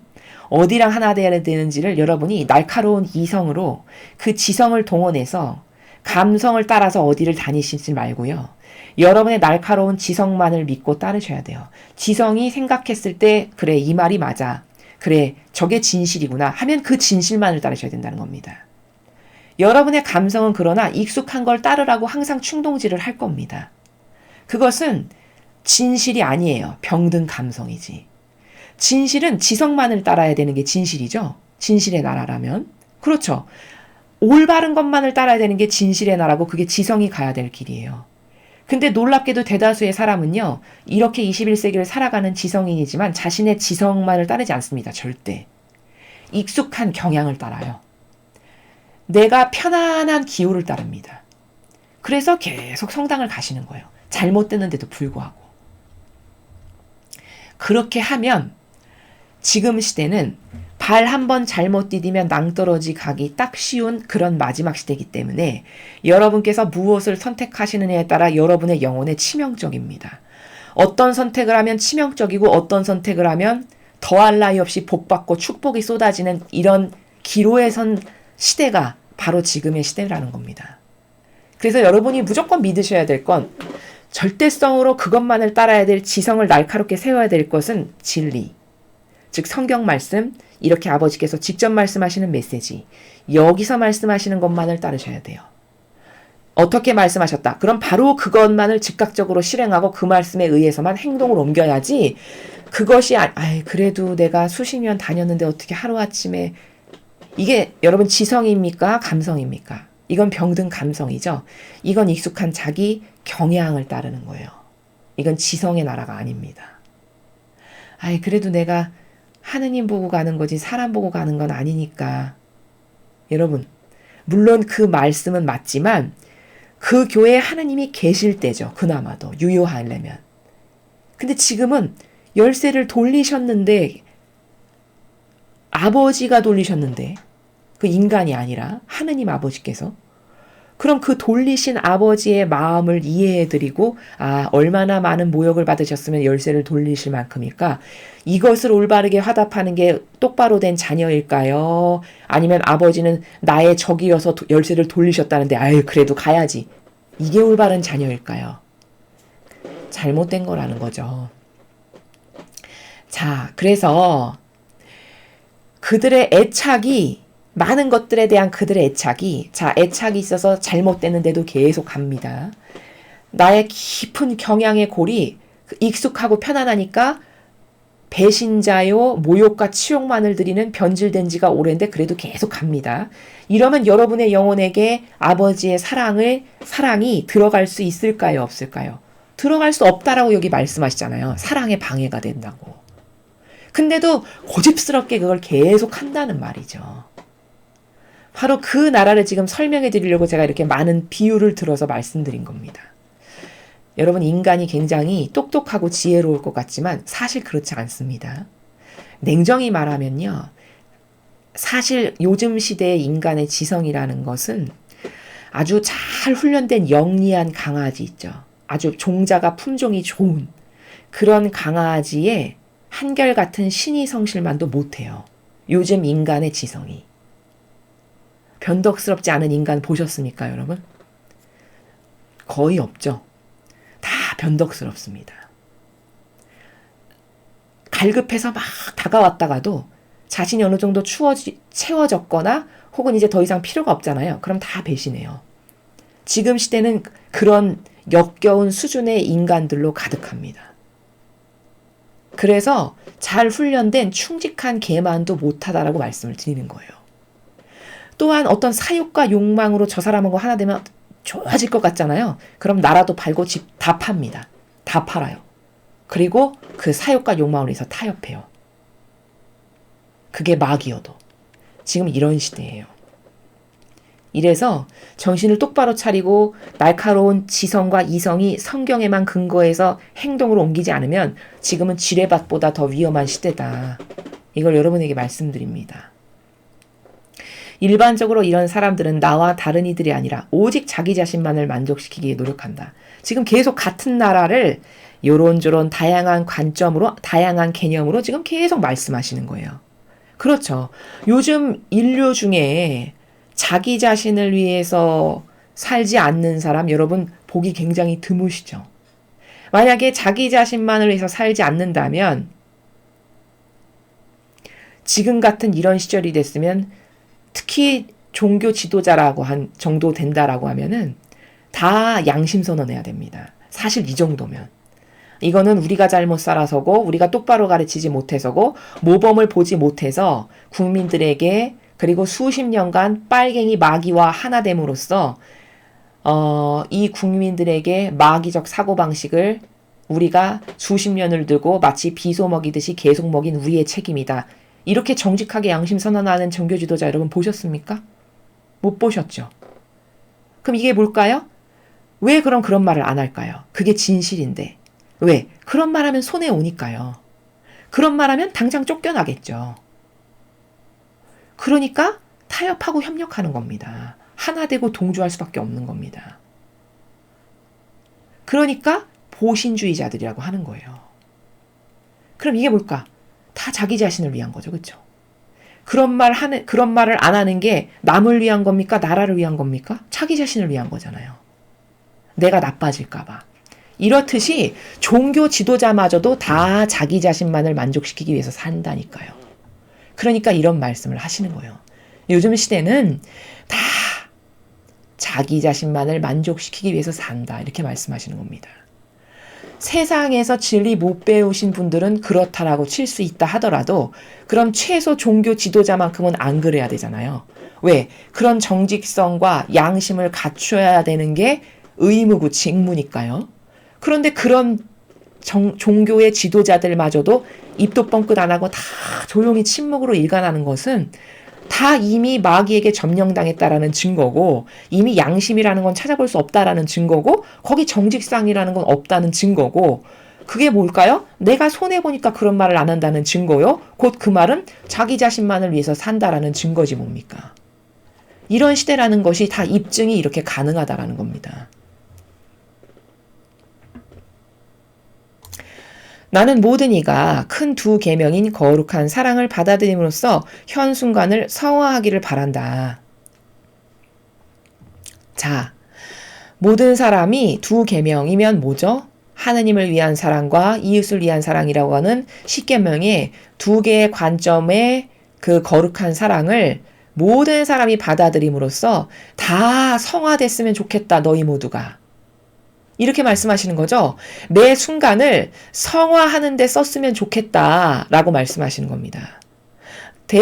어디랑 하나 돼야 되는지를 여러분이 날카로운 이성으로 그 지성을 동원해서 감성을 따라서 어디를 다니시지 말고요. 여러분의 날카로운 지성만을 믿고 따르셔야 돼요. 지성이 생각했을 때 그래 이 말이 맞아. 그래 저게 진실이구나 하면 그 진실만을 따르셔야 된다는 겁니다. 여러분의 감성은 그러나 익숙한 걸 따르라고 항상 충동질을 할 겁니다. 그것은 진실이 아니에요. 병든 감성이지. 진실은 지성만을 따라야 되는 게 진실이죠. 진실의 나라라면. 그렇죠. 올바른 것만을 따라야 되는 게 진실의 나라고 그게 지성이 가야 될 길이에요. 근데 놀랍게도 대다수의 사람은요. 이렇게 21세기를 살아가는 지성인이지만 자신의 지성만을 따르지 않습니다. 절대. 익숙한 경향을 따라요. 내가 편안한 기호를 따릅니다. 그래서 계속 성당을 가시는 거예요. 잘못 듣는데도 불구하고. 그렇게 하면 지금 시대는 발 한 번 잘못 디디면 낭떠러지 가기 딱 쉬운 그런 마지막 시대이기 때문에 여러분께서 무엇을 선택하시느냐에 따라 여러분의 영혼에 치명적입니다. 어떤 선택을 하면 치명적이고 어떤 선택을 하면 더할 나위 없이 복받고 축복이 쏟아지는 이런 기로에 선 시대가 바로 지금의 시대라는 겁니다. 그래서 여러분이 무조건 믿으셔야 될 건 절대성으로 그것만을 따라야 될 지성을 날카롭게 세워야 될 것은 진리. 즉 성경 말씀, 이렇게 아버지께서 직접 말씀하시는 메시지, 여기서 말씀하시는 것만을 따르셔야 돼요. 어떻게 말씀하셨다? 그럼 바로 그것만을 즉각적으로 실행하고 그 말씀에 의해서만 행동을 옮겨야지 그것이 그래도 내가 수십 년 다녔는데 어떻게 하루아침에 이게 여러분 지성입니까? 감성입니까? 이건 병든 감성이죠. 이건 익숙한 자기 경향을 따르는 거예요. 이건 지성의 나라가 아닙니다. 그래도 내가 하느님 보고 가는 거지 사람 보고 가는 건 아니니까. 여러분, 물론 그 말씀은 맞지만 그 교회에 하느님이 계실 때죠. 그나마도 유효하려면. 근데 지금은 열쇠를 돌리셨는데 아버지가 돌리셨는데 그 인간이 아니라 하느님 아버지께서 그럼 그 돌리신 아버지의 마음을 이해해드리고 얼마나 많은 모욕을 받으셨으면 열쇠를 돌리실 만큼일까? 이것을 올바르게 화답하는 게 똑바로 된 자녀일까요? 아니면 아버지는 나의 적이어서 열쇠를 돌리셨다는데 그래도 가야지. 이게 올바른 자녀일까요? 잘못된 거라는 거죠. 자, 그래서 그들의 애착이 많은 것들에 대한 그들의 애착이 있어서 잘못됐는데도 계속 갑니다. 나의 깊은 경향의 골이 익숙하고 편안하니까 배신자요 모욕과 치욕만을 드리는 변질된 지가 오랜데 그래도 계속 갑니다. 이러면 여러분의 영혼에게 아버지의 사랑이 들어갈 수 있을까요? 없을까요? 들어갈 수 없다라고 여기 말씀하시잖아요. 사랑에 방해가 된다고. 근데도 고집스럽게 그걸 계속 한다는 말이죠. 바로 그 나라를 지금 설명해 드리려고 제가 이렇게 많은 비유를 들어서 말씀드린 겁니다. 여러분, 인간이 굉장히 똑똑하고 지혜로울 것 같지만 사실 그렇지 않습니다. 냉정히 말하면요. 사실 요즘 시대의 인간의 지성이라는 것은 아주 잘 훈련된 영리한 강아지 있죠. 아주 종자가 품종이 좋은 그런 강아지의 한결같은 신의 성실만도 못해요. 요즘 인간의 지성이. 변덕스럽지 않은 인간 보셨습니까, 여러분? 거의 없죠. 다 변덕스럽습니다. 갈급해서 막 다가왔다가도 자신이 어느 정도 채워졌거나 혹은 이제 더 이상 필요가 없잖아요. 그럼 다 배신해요. 지금 시대는 그런 역겨운 수준의 인간들로 가득합니다. 그래서 잘 훈련된 충직한 개만도 못하다라고 말씀을 드리는 거예요. 또한 어떤 사욕과 욕망으로 저 사람하고 하나 되면 좋아질 것 같잖아요. 그럼 나라도 팔고 집 다 팝니다. 다 팔아요. 그리고 그 사욕과 욕망으로 해서 타협해요. 그게 마귀여도. 지금 이런 시대예요. 이래서 정신을 똑바로 차리고 날카로운 지성과 이성이 성경에만 근거해서 행동으로 옮기지 않으면 지금은 지뢰밭보다 더 위험한 시대다. 이걸 여러분에게 말씀드립니다. 일반적으로 이런 사람들은 나와 다른 이들이 아니라 오직 자기 자신만을 만족시키기에 노력한다. 지금 계속 같은 나라를 요런저런 다양한 관점으로, 다양한 개념으로 지금 계속 말씀하시는 거예요. 그렇죠. 요즘 인류 중에 자기 자신을 위해서 살지 않는 사람, 여러분 보기 굉장히 드무시죠. 만약에 자기 자신만을 위해서 살지 않는다면 지금 같은 이런 시절이 됐으면 특히 종교 지도자라고 한 정도 된다라고 하면은 다 양심 선언해야 됩니다. 사실 이 정도면. 이거는 우리가 잘못 살아서고 우리가 똑바로 가르치지 못해서고 모범을 보지 못해서 국민들에게 그리고 수십 년간 빨갱이 마귀와 하나됨으로써 이 국민들에게 마귀적 사고방식을 우리가 수십 년을 두고 마치 비소 먹이듯이 계속 먹인 우리의 책임이다. 이렇게 정직하게 양심 선언하는 종교 지도자 여러분 보셨습니까? 못 보셨죠? 그럼 이게 뭘까요? 왜 그럼 그런 말을 안 할까요? 그게 진실인데. 왜? 그런 말하면 손해오니까요. 그런 말하면 당장 쫓겨나겠죠. 그러니까 타협하고 협력하는 겁니다. 하나 되고 동조할 수밖에 없는 겁니다. 그러니까 보신주의자들이라고 하는 거예요. 그럼 이게 뭘까? 다 자기 자신을 위한 거죠. 그렇죠? 그런 말을 안 하는 게 남을 위한 겁니까? 나라를 위한 겁니까? 자기 자신을 위한 거잖아요. 내가 나빠질까 봐. 이렇듯이 종교 지도자마저도 다 자기 자신만을 만족시키기 위해서 산다니까요. 그러니까 이런 말씀을 하시는 거예요. 요즘 시대는 다 자기 자신만을 만족시키기 위해서 산다. 이렇게 말씀하시는 겁니다. 세상에서 진리 못 배우신 분들은 그렇다라고 칠 수 있다 하더라도 그럼 최소 종교 지도자만큼은 안 그래야 되잖아요. 왜? 그런 정직성과 양심을 갖춰야 되는 게 의무고 직무니까요. 그런데 그런 종교의 지도자들마저도 입도 뻥끗 안 하고 다 조용히 침묵으로 일관하는 것은 다 이미 마귀에게 점령당했다라는 증거고 이미 양심이라는 건 찾아볼 수 없다라는 증거고 거기 정직성이라는 건 없다는 증거고 그게 뭘까요? 내가 손해보니까 그런 말을 안 한다는 증거요. 곧 그 말은 자기 자신만을 위해서 산다라는 증거지 뭡니까? 이런 시대라는 것이 다 입증이 이렇게 가능하다라는 겁니다. 나는 모든 이가 큰 두 계명인 거룩한 사랑을 받아들임으로써 현 순간을 성화하기를 바란다. 자, 모든 사람이 두 계명이면 뭐죠? 하느님을 위한 사랑과 이웃을 위한 사랑이라고 하는 10계명의 두 개의 관점의 그 거룩한 사랑을 모든 사람이 받아들임으로써 다 성화됐으면 좋겠다, 너희 모두가. 이렇게 말씀하시는 거죠. 매 순간을 성화하는 데 썼으면 좋겠다라고 말씀하시는 겁니다.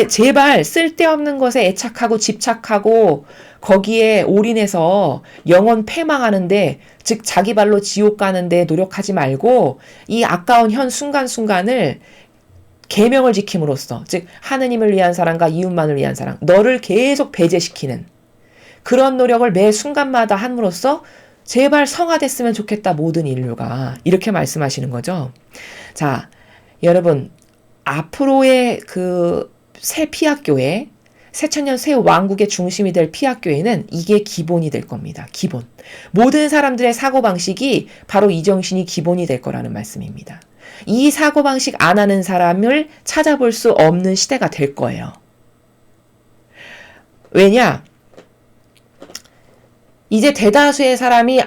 제발 쓸데없는 것에 애착하고 집착하고 거기에 올인해서 영혼 패망하는데, 즉 자기 발로 지옥 가는데 노력하지 말고 이 아까운 현 순간순간을 계명을 지킴으로써, 즉 하느님을 위한 사랑과 이웃만을 위한 사랑, 너를 계속 배제시키는 그런 노력을 매 순간마다 함으로써 제발 성화됐으면 좋겠다, 모든 인류가. 이렇게 말씀하시는 거죠. 자, 여러분, 앞으로의 그 새 피학교회, 새천년 새 왕국의 중심이 될 피학교회는 이게 기본이 될 겁니다. 기본. 모든 사람들의 사고방식이 바로 이 정신이 기본이 될 거라는 말씀입니다. 이 사고방식 안 하는 사람을 찾아볼 수 없는 시대가 될 거예요. 왜냐? 이제 대다수의 사람이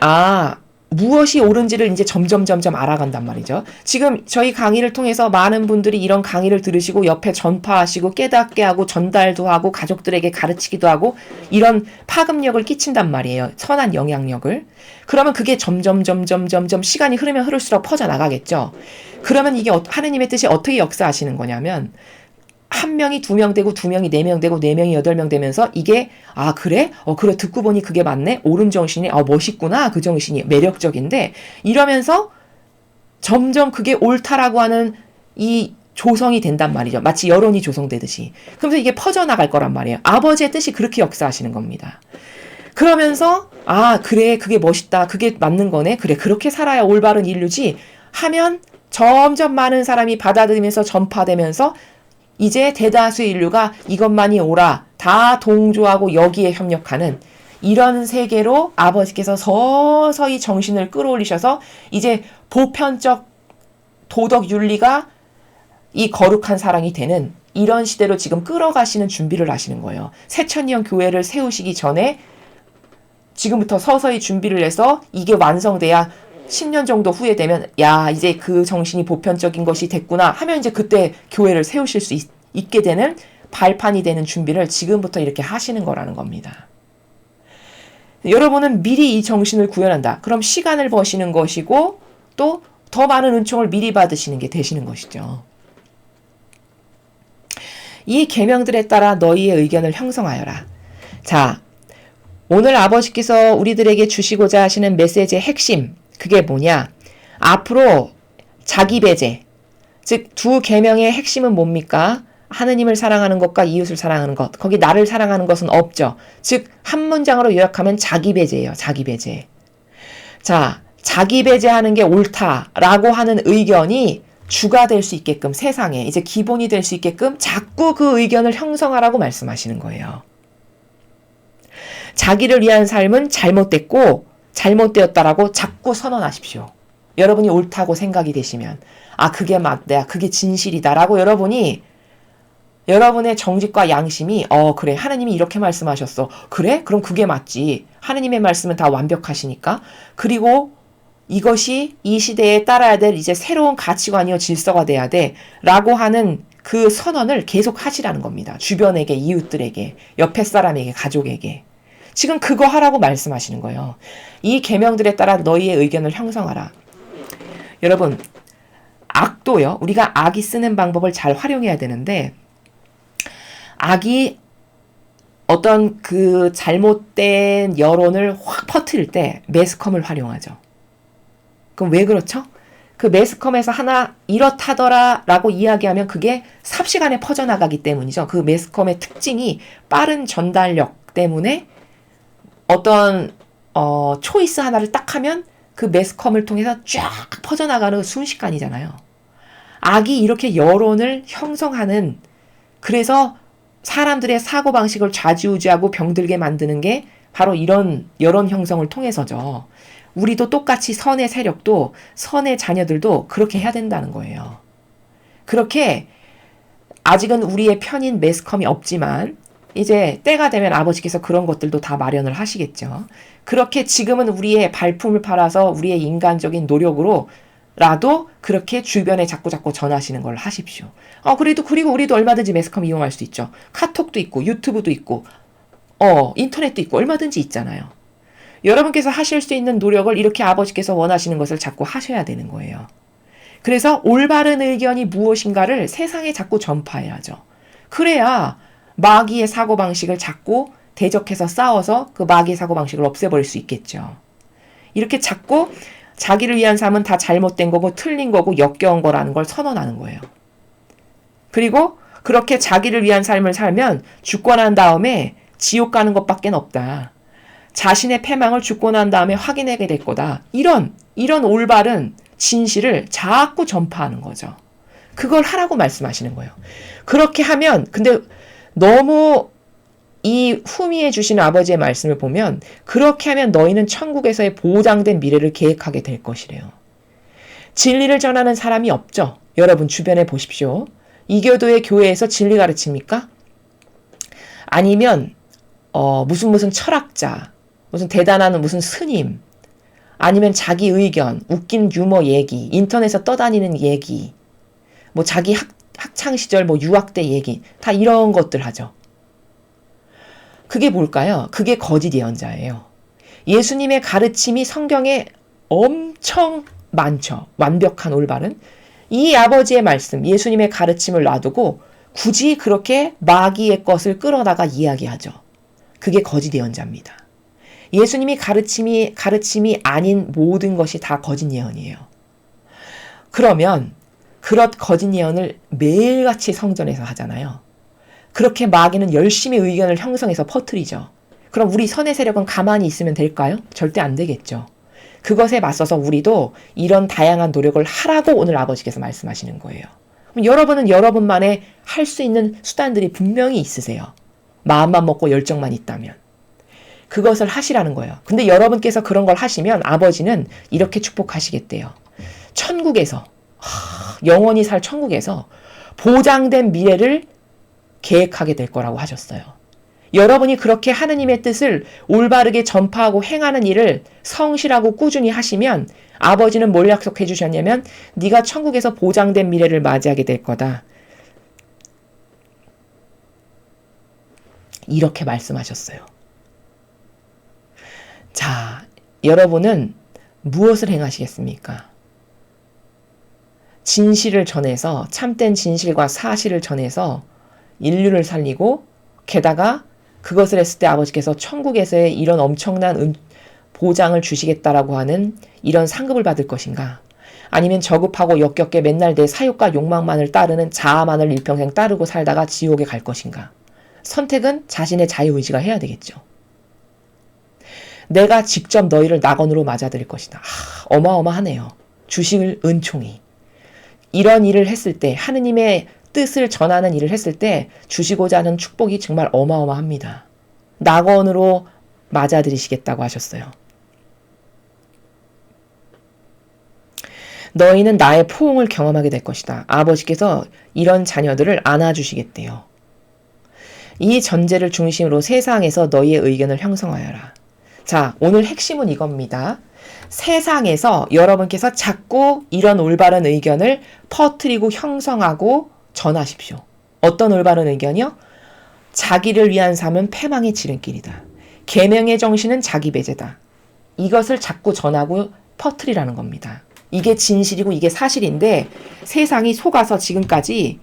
무엇이 옳은지를 이제 점점 알아간단 말이죠. 지금 저희 강의를 통해서 많은 분들이 이런 강의를 들으시고 옆에 전파하시고 깨닫게 하고 전달도 하고 가족들에게 가르치기도 하고 이런 파급력을 끼친단 말이에요. 선한 영향력을. 그러면 그게 점점 시간이 흐르면 흐를수록 퍼져나가겠죠. 그러면 이게 하느님의 뜻이 어떻게 역사하시는 거냐면, 한 명이 2명 되고 2명이 4명 되고 4명이 8명 되면서 이게 그래? 그래, 듣고 보니 그게 맞네? 옳은 정신이 멋있구나, 그 정신이 매력적인데, 이러면서 점점 그게 옳다라고 하는 이 조성이 된단 말이죠. 마치 여론이 조성되듯이. 그러면서 이게 퍼져나갈 거란 말이에요. 아버지의 뜻이 그렇게 역사하시는 겁니다. 그러면서 그래, 그게 멋있다, 그게 맞는 거네, 그래, 그렇게 살아야 올바른 인류지 하면 점점 많은 사람이 받아들이면서 전파되면서 이제 대다수의 인류가 이것만이 옳아, 다 동조하고 여기에 협력하는 이런 세계로 아버지께서 서서히 정신을 끌어올리셔서 이제 보편적 도덕 윤리가 이 거룩한 사랑이 되는 이런 시대로 지금 끌어가시는 준비를 하시는 거예요. 새천년 교회를 세우시기 전에 지금부터 서서히 준비를 해서 이게 완성돼야 10년 정도 후에 되면 이제 그 정신이 보편적인 것이 됐구나 하면 이제 그때 교회를 세우실 수 있게 되는 발판이 되는 준비를 지금부터 이렇게 하시는 거라는 겁니다. 여러분은 미리 이 정신을 구현한다. 그럼 시간을 버시는 것이고 또 더 많은 은총을 미리 받으시는 게 되시는 것이죠. 이 계명들에 따라 너희의 의견을 형성하여라. 자, 오늘 아버지께서 우리들에게 주시고자 하시는 메시지의 핵심, 그게 뭐냐? 앞으로 자기 배제, 즉 두 계명의 핵심은 뭡니까? 하느님을 사랑하는 것과 이웃을 사랑하는 것. 거기 나를 사랑하는 것은 없죠. 즉 한 문장으로 요약하면 자기 배제예요. 자기 배제. 자, 자기 배제하는 게 옳다라고 하는 의견이 주가 될 수 있게끔, 세상에 이제 기본이 될 수 있게끔 자꾸 그 의견을 형성하라고 말씀하시는 거예요. 자기를 위한 삶은 잘못됐고 잘못되었다라고 자꾸 선언하십시오. 여러분이 옳다고 생각이 되시면 그게 맞다, 그게 진실이다라고 여러분이 여러분의 정직과 양심이 그래, 하느님이 이렇게 말씀하셨어, 그래? 그럼 그게 맞지. 하느님의 말씀은 다 완벽하시니까. 그리고 이것이 이 시대에 따라야 될 이제 새로운 가치관이요 질서가 돼야 돼 라고 하는 그 선언을 계속 하시라는 겁니다. 주변에게, 이웃들에게, 옆에 사람에게, 가족에게. 지금 그거 하라고 말씀하시는 거예요. 이 계명들에 따라 너희의 의견을 형성하라. 여러분, 악도요, 우리가 악이 쓰는 방법을 잘 활용해야 되는데, 악이 어떤 그 잘못된 여론을 확 퍼뜨릴 때 매스컴을 활용하죠. 그럼 왜 그렇죠? 그 매스컴에서 하나 이렇다더라 라고 이야기하면 그게 삽시간에 퍼져나가기 때문이죠. 그 매스컴의 특징이 빠른 전달력 때문에 어떤 초이스 하나를 딱 하면 그 매스컴을 통해서 쫙 퍼져나가는 순식간이잖아요. 악이 이렇게 여론을 형성하는, 그래서 사람들의 사고방식을 좌지우지하고 병들게 만드는 게 바로 이런 여론 형성을 통해서죠. 우리도 똑같이 선의 세력도 선의 자녀들도 그렇게 해야 된다는 거예요. 그렇게 아직은 우리의 편인 매스컴이 없지만 이제 때가 되면 아버지께서 그런 것들도 다 마련을 하시겠죠. 그렇게 지금은 우리의 발품을 팔아서 우리의 인간적인 노력으로라도 그렇게 주변에 자꾸 전하시는 걸 하십시오. 그리고 우리도 얼마든지 매스컴 이용할 수 있죠. 카톡도 있고 유튜브도 있고 인터넷도 있고 얼마든지 있잖아요. 여러분께서 하실 수 있는 노력을 이렇게 아버지께서 원하시는 것을 자꾸 하셔야 되는 거예요. 그래서 올바른 의견이 무엇인가를 세상에 자꾸 전파해야죠. 그래야 마귀의 사고방식을 자꾸 대적해서 싸워서 그 마귀의 사고방식을 없애버릴 수 있겠죠. 이렇게 자꾸 자기를 위한 삶은 다 잘못된 거고 틀린 거고 역겨운 거라는 걸 선언하는 거예요. 그리고 그렇게 자기를 위한 삶을 살면 죽고 난 다음에 지옥 가는 것밖에 없다. 자신의 패망을 죽고 난 다음에 확인하게 될 거다. 이런 올바른 진실을 자꾸 전파하는 거죠. 그걸 하라고 말씀하시는 거예요. 그렇게 하면 근데 너무 이 후미해 주시는 아버지의 말씀을 보면 그렇게 하면 너희는 천국에서의 보장된 미래를 계획하게 될 것이래요. 진리를 전하는 사람이 없죠. 여러분 주변에 보십시오. 이교도의 교회에서 진리 가르칩니까? 아니면 무슨 철학자, 무슨 대단한 무슨 스님, 아니면 자기 의견, 웃긴 유머 얘기, 인터넷에서 떠다니는 얘기, 뭐 자기 학창시절 유학 때 얘기, 다 이런 것들 하죠. 그게 뭘까요? 그게 거짓 예언자예요. 예수님의 가르침이 성경에 엄청 많죠. 완벽한 올바른. 이 아버지의 말씀, 예수님의 가르침을 놔두고 굳이 그렇게 마귀의 것을 끌어다가 이야기하죠. 그게 거짓 예언자입니다. 예수님이 가르침이 아닌 모든 것이 다 거짓 예언이에요. 그러면 그런 거짓 예언을 매일같이 성전에서 하잖아요. 그렇게 마귀는 열심히 의견을 형성해서 퍼뜨리죠. 그럼 우리 선의 세력은 가만히 있으면 될까요? 절대 안 되겠죠. 그것에 맞서서 우리도 이런 다양한 노력을 하라고 오늘 아버지께서 말씀하시는 거예요. 그럼 여러분은 여러분만의 할 수 있는 수단들이 분명히 있으세요. 마음만 먹고 열정만 있다면. 그것을 하시라는 거예요. 근데 여러분께서 그런 걸 하시면 아버지는 이렇게 축복하시겠대요. 천국에서, 영원히 살 천국에서 보장된 미래를 계획하게 될 거라고 하셨어요. 여러분이 그렇게 하느님의 뜻을 올바르게 전파하고 행하는 일을 성실하고 꾸준히 하시면 아버지는 뭘 약속해 주셨냐면 네가 천국에서 보장된 미래를 맞이하게 될 거다. 이렇게 말씀하셨어요. 자, 여러분은 무엇을 행하시겠습니까? 진실을 전해서 참된 진실과 사실을 전해서 인류를 살리고 게다가 그것을 했을 때 아버지께서 천국에서의 이런 엄청난 보장을 주시겠다라고 하는 이런 상급을 받을 것인가? 아니면 저급하고 역겹게 맨날 내 사욕과 욕망만을 따르는 자아만을 일평생 따르고 살다가 지옥에 갈 것인가? 선택은 자신의 자유의지가 해야 되겠죠. 내가 직접 너희를 낙원으로 맞아들일 것이다. 어마어마하네요. 주실 은총이. 이런 일을 했을 때 하느님의 뜻을 전하는 일을 했을 때 주시고자 하는 축복이 정말 어마어마합니다. 낙원으로 맞아들이시겠다고 하셨어요. 너희는 나의 포옹을 경험하게 될 것이다. 아버지께서 이런 자녀들을 안아주시겠대요. 이 전제를 중심으로 세상에서 너희의 의견을 형성하여라. 자, 오늘 핵심은 이겁니다. 세상에서 여러분께서 자꾸 이런 올바른 의견을 퍼뜨리고 형성하고 전하십시오. 어떤 올바른 의견이요? 자기를 위한 삶은 패망의 지름길이다. 계명의 정신은 자기 배제다. 이것을 자꾸 전하고 퍼뜨리라는 겁니다. 이게 진실이고 이게 사실인데 세상이 속아서 지금까지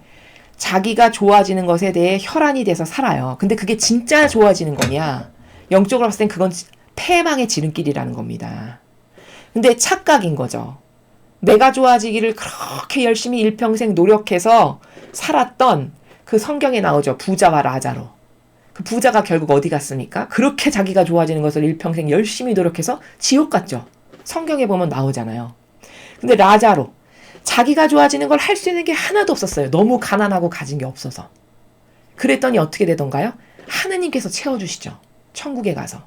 자기가 좋아지는 것에 대해 혈안이 돼서 살아요. 근데 그게 진짜 좋아지는 거냐? 영적으로 봤을 땐 그건 패망의 지름길이라는 겁니다. 근데 착각인 거죠. 내가 좋아지기를 그렇게 열심히 일평생 노력해서 살았던 그 성경에 나오죠. 부자와 라자로. 그 부자가 결국 어디 갔습니까? 그렇게 자기가 좋아지는 것을 일평생 열심히 노력해서 지옥 갔죠. 성경에 보면 나오잖아요. 근데 라자로 자기가 좋아지는 걸 할 수 있는 게 하나도 없었어요. 너무 가난하고 가진 게 없어서. 그랬더니 어떻게 되던가요? 하느님께서 채워주시죠. 천국에 가서.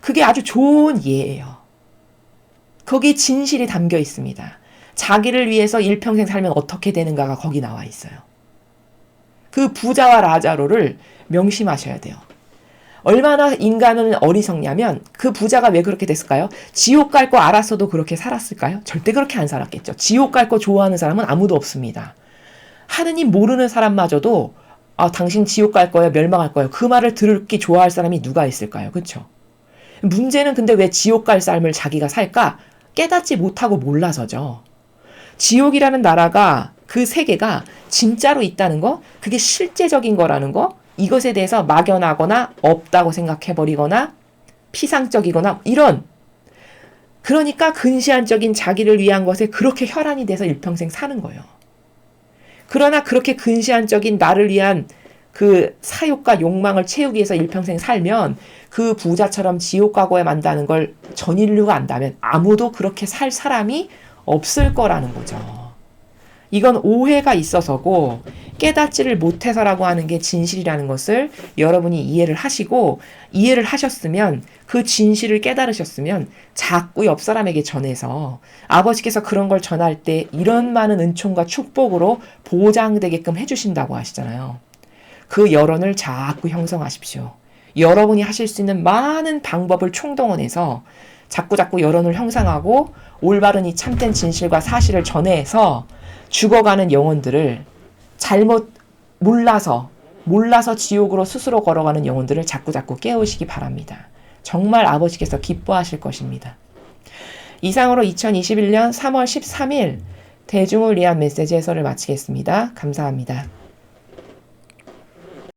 그게 아주 좋은 예예요. 거기에 진실이 담겨 있습니다. 자기를 위해서 일평생 살면 어떻게 되는가가 거기 나와 있어요. 그 부자와 라자로를 명심하셔야 돼요. 얼마나 인간은 어리석냐면 그 부자가 왜 그렇게 됐을까요? 지옥 갈 거 알았어도 그렇게 살았을까요? 절대 그렇게 안 살았겠죠. 지옥 갈 거 좋아하는 사람은 아무도 없습니다. 하느님 모르는 사람마저도 당신 지옥 갈 거예요, 멸망할 거예요. 그 말을 듣기 좋아할 사람이 누가 있을까요? 그렇죠? 문제는 근데 왜 지옥 갈 삶을 자기가 살까? 깨닫지 못하고 몰라서죠. 지옥이라는 나라가, 그 세계가 진짜로 있다는 거, 그게 실제적인 거라는 거, 이것에 대해서 막연하거나 없다고 생각해버리거나 피상적이거나 이런, 그러니까 근시안적인 자기를 위한 것에 그렇게 혈안이 돼서 일평생 사는 거예요. 그러나 그렇게 근시안적인 나를 위한 그 사욕과 욕망을 채우기 위해서 일평생 살면 그 부자처럼 지옥 가고에 만다는 걸 전 인류가 안다면 아무도 그렇게 살 사람이 없을 거라는 거죠. 이건 오해가 있어서고 깨닫지를 못해서라고 하는 게 진실이라는 것을 여러분이 이해를 하시고, 이해를 하셨으면, 그 진실을 깨달으셨으면 자꾸 옆 사람에게 전해서 아버지께서 그런 걸 전할 때 이런 많은 은총과 축복으로 보장되게끔 해주신다고 하시잖아요. 그 여론을 자꾸 형성하십시오. 여러분이 하실 수 있는 많은 방법을 총동원해서 자꾸 여론을 형성하고 올바른 이 참된 진실과 사실을 전해서 죽어가는 영혼들을, 잘못 몰라서 지옥으로 스스로 걸어가는 영혼들을 자꾸 깨우시기 바랍니다. 정말 아버지께서 기뻐하실 것입니다. 이상으로 2021년 3월 13일 대중을 위한 메시지 해설을 마치겠습니다. 감사합니다.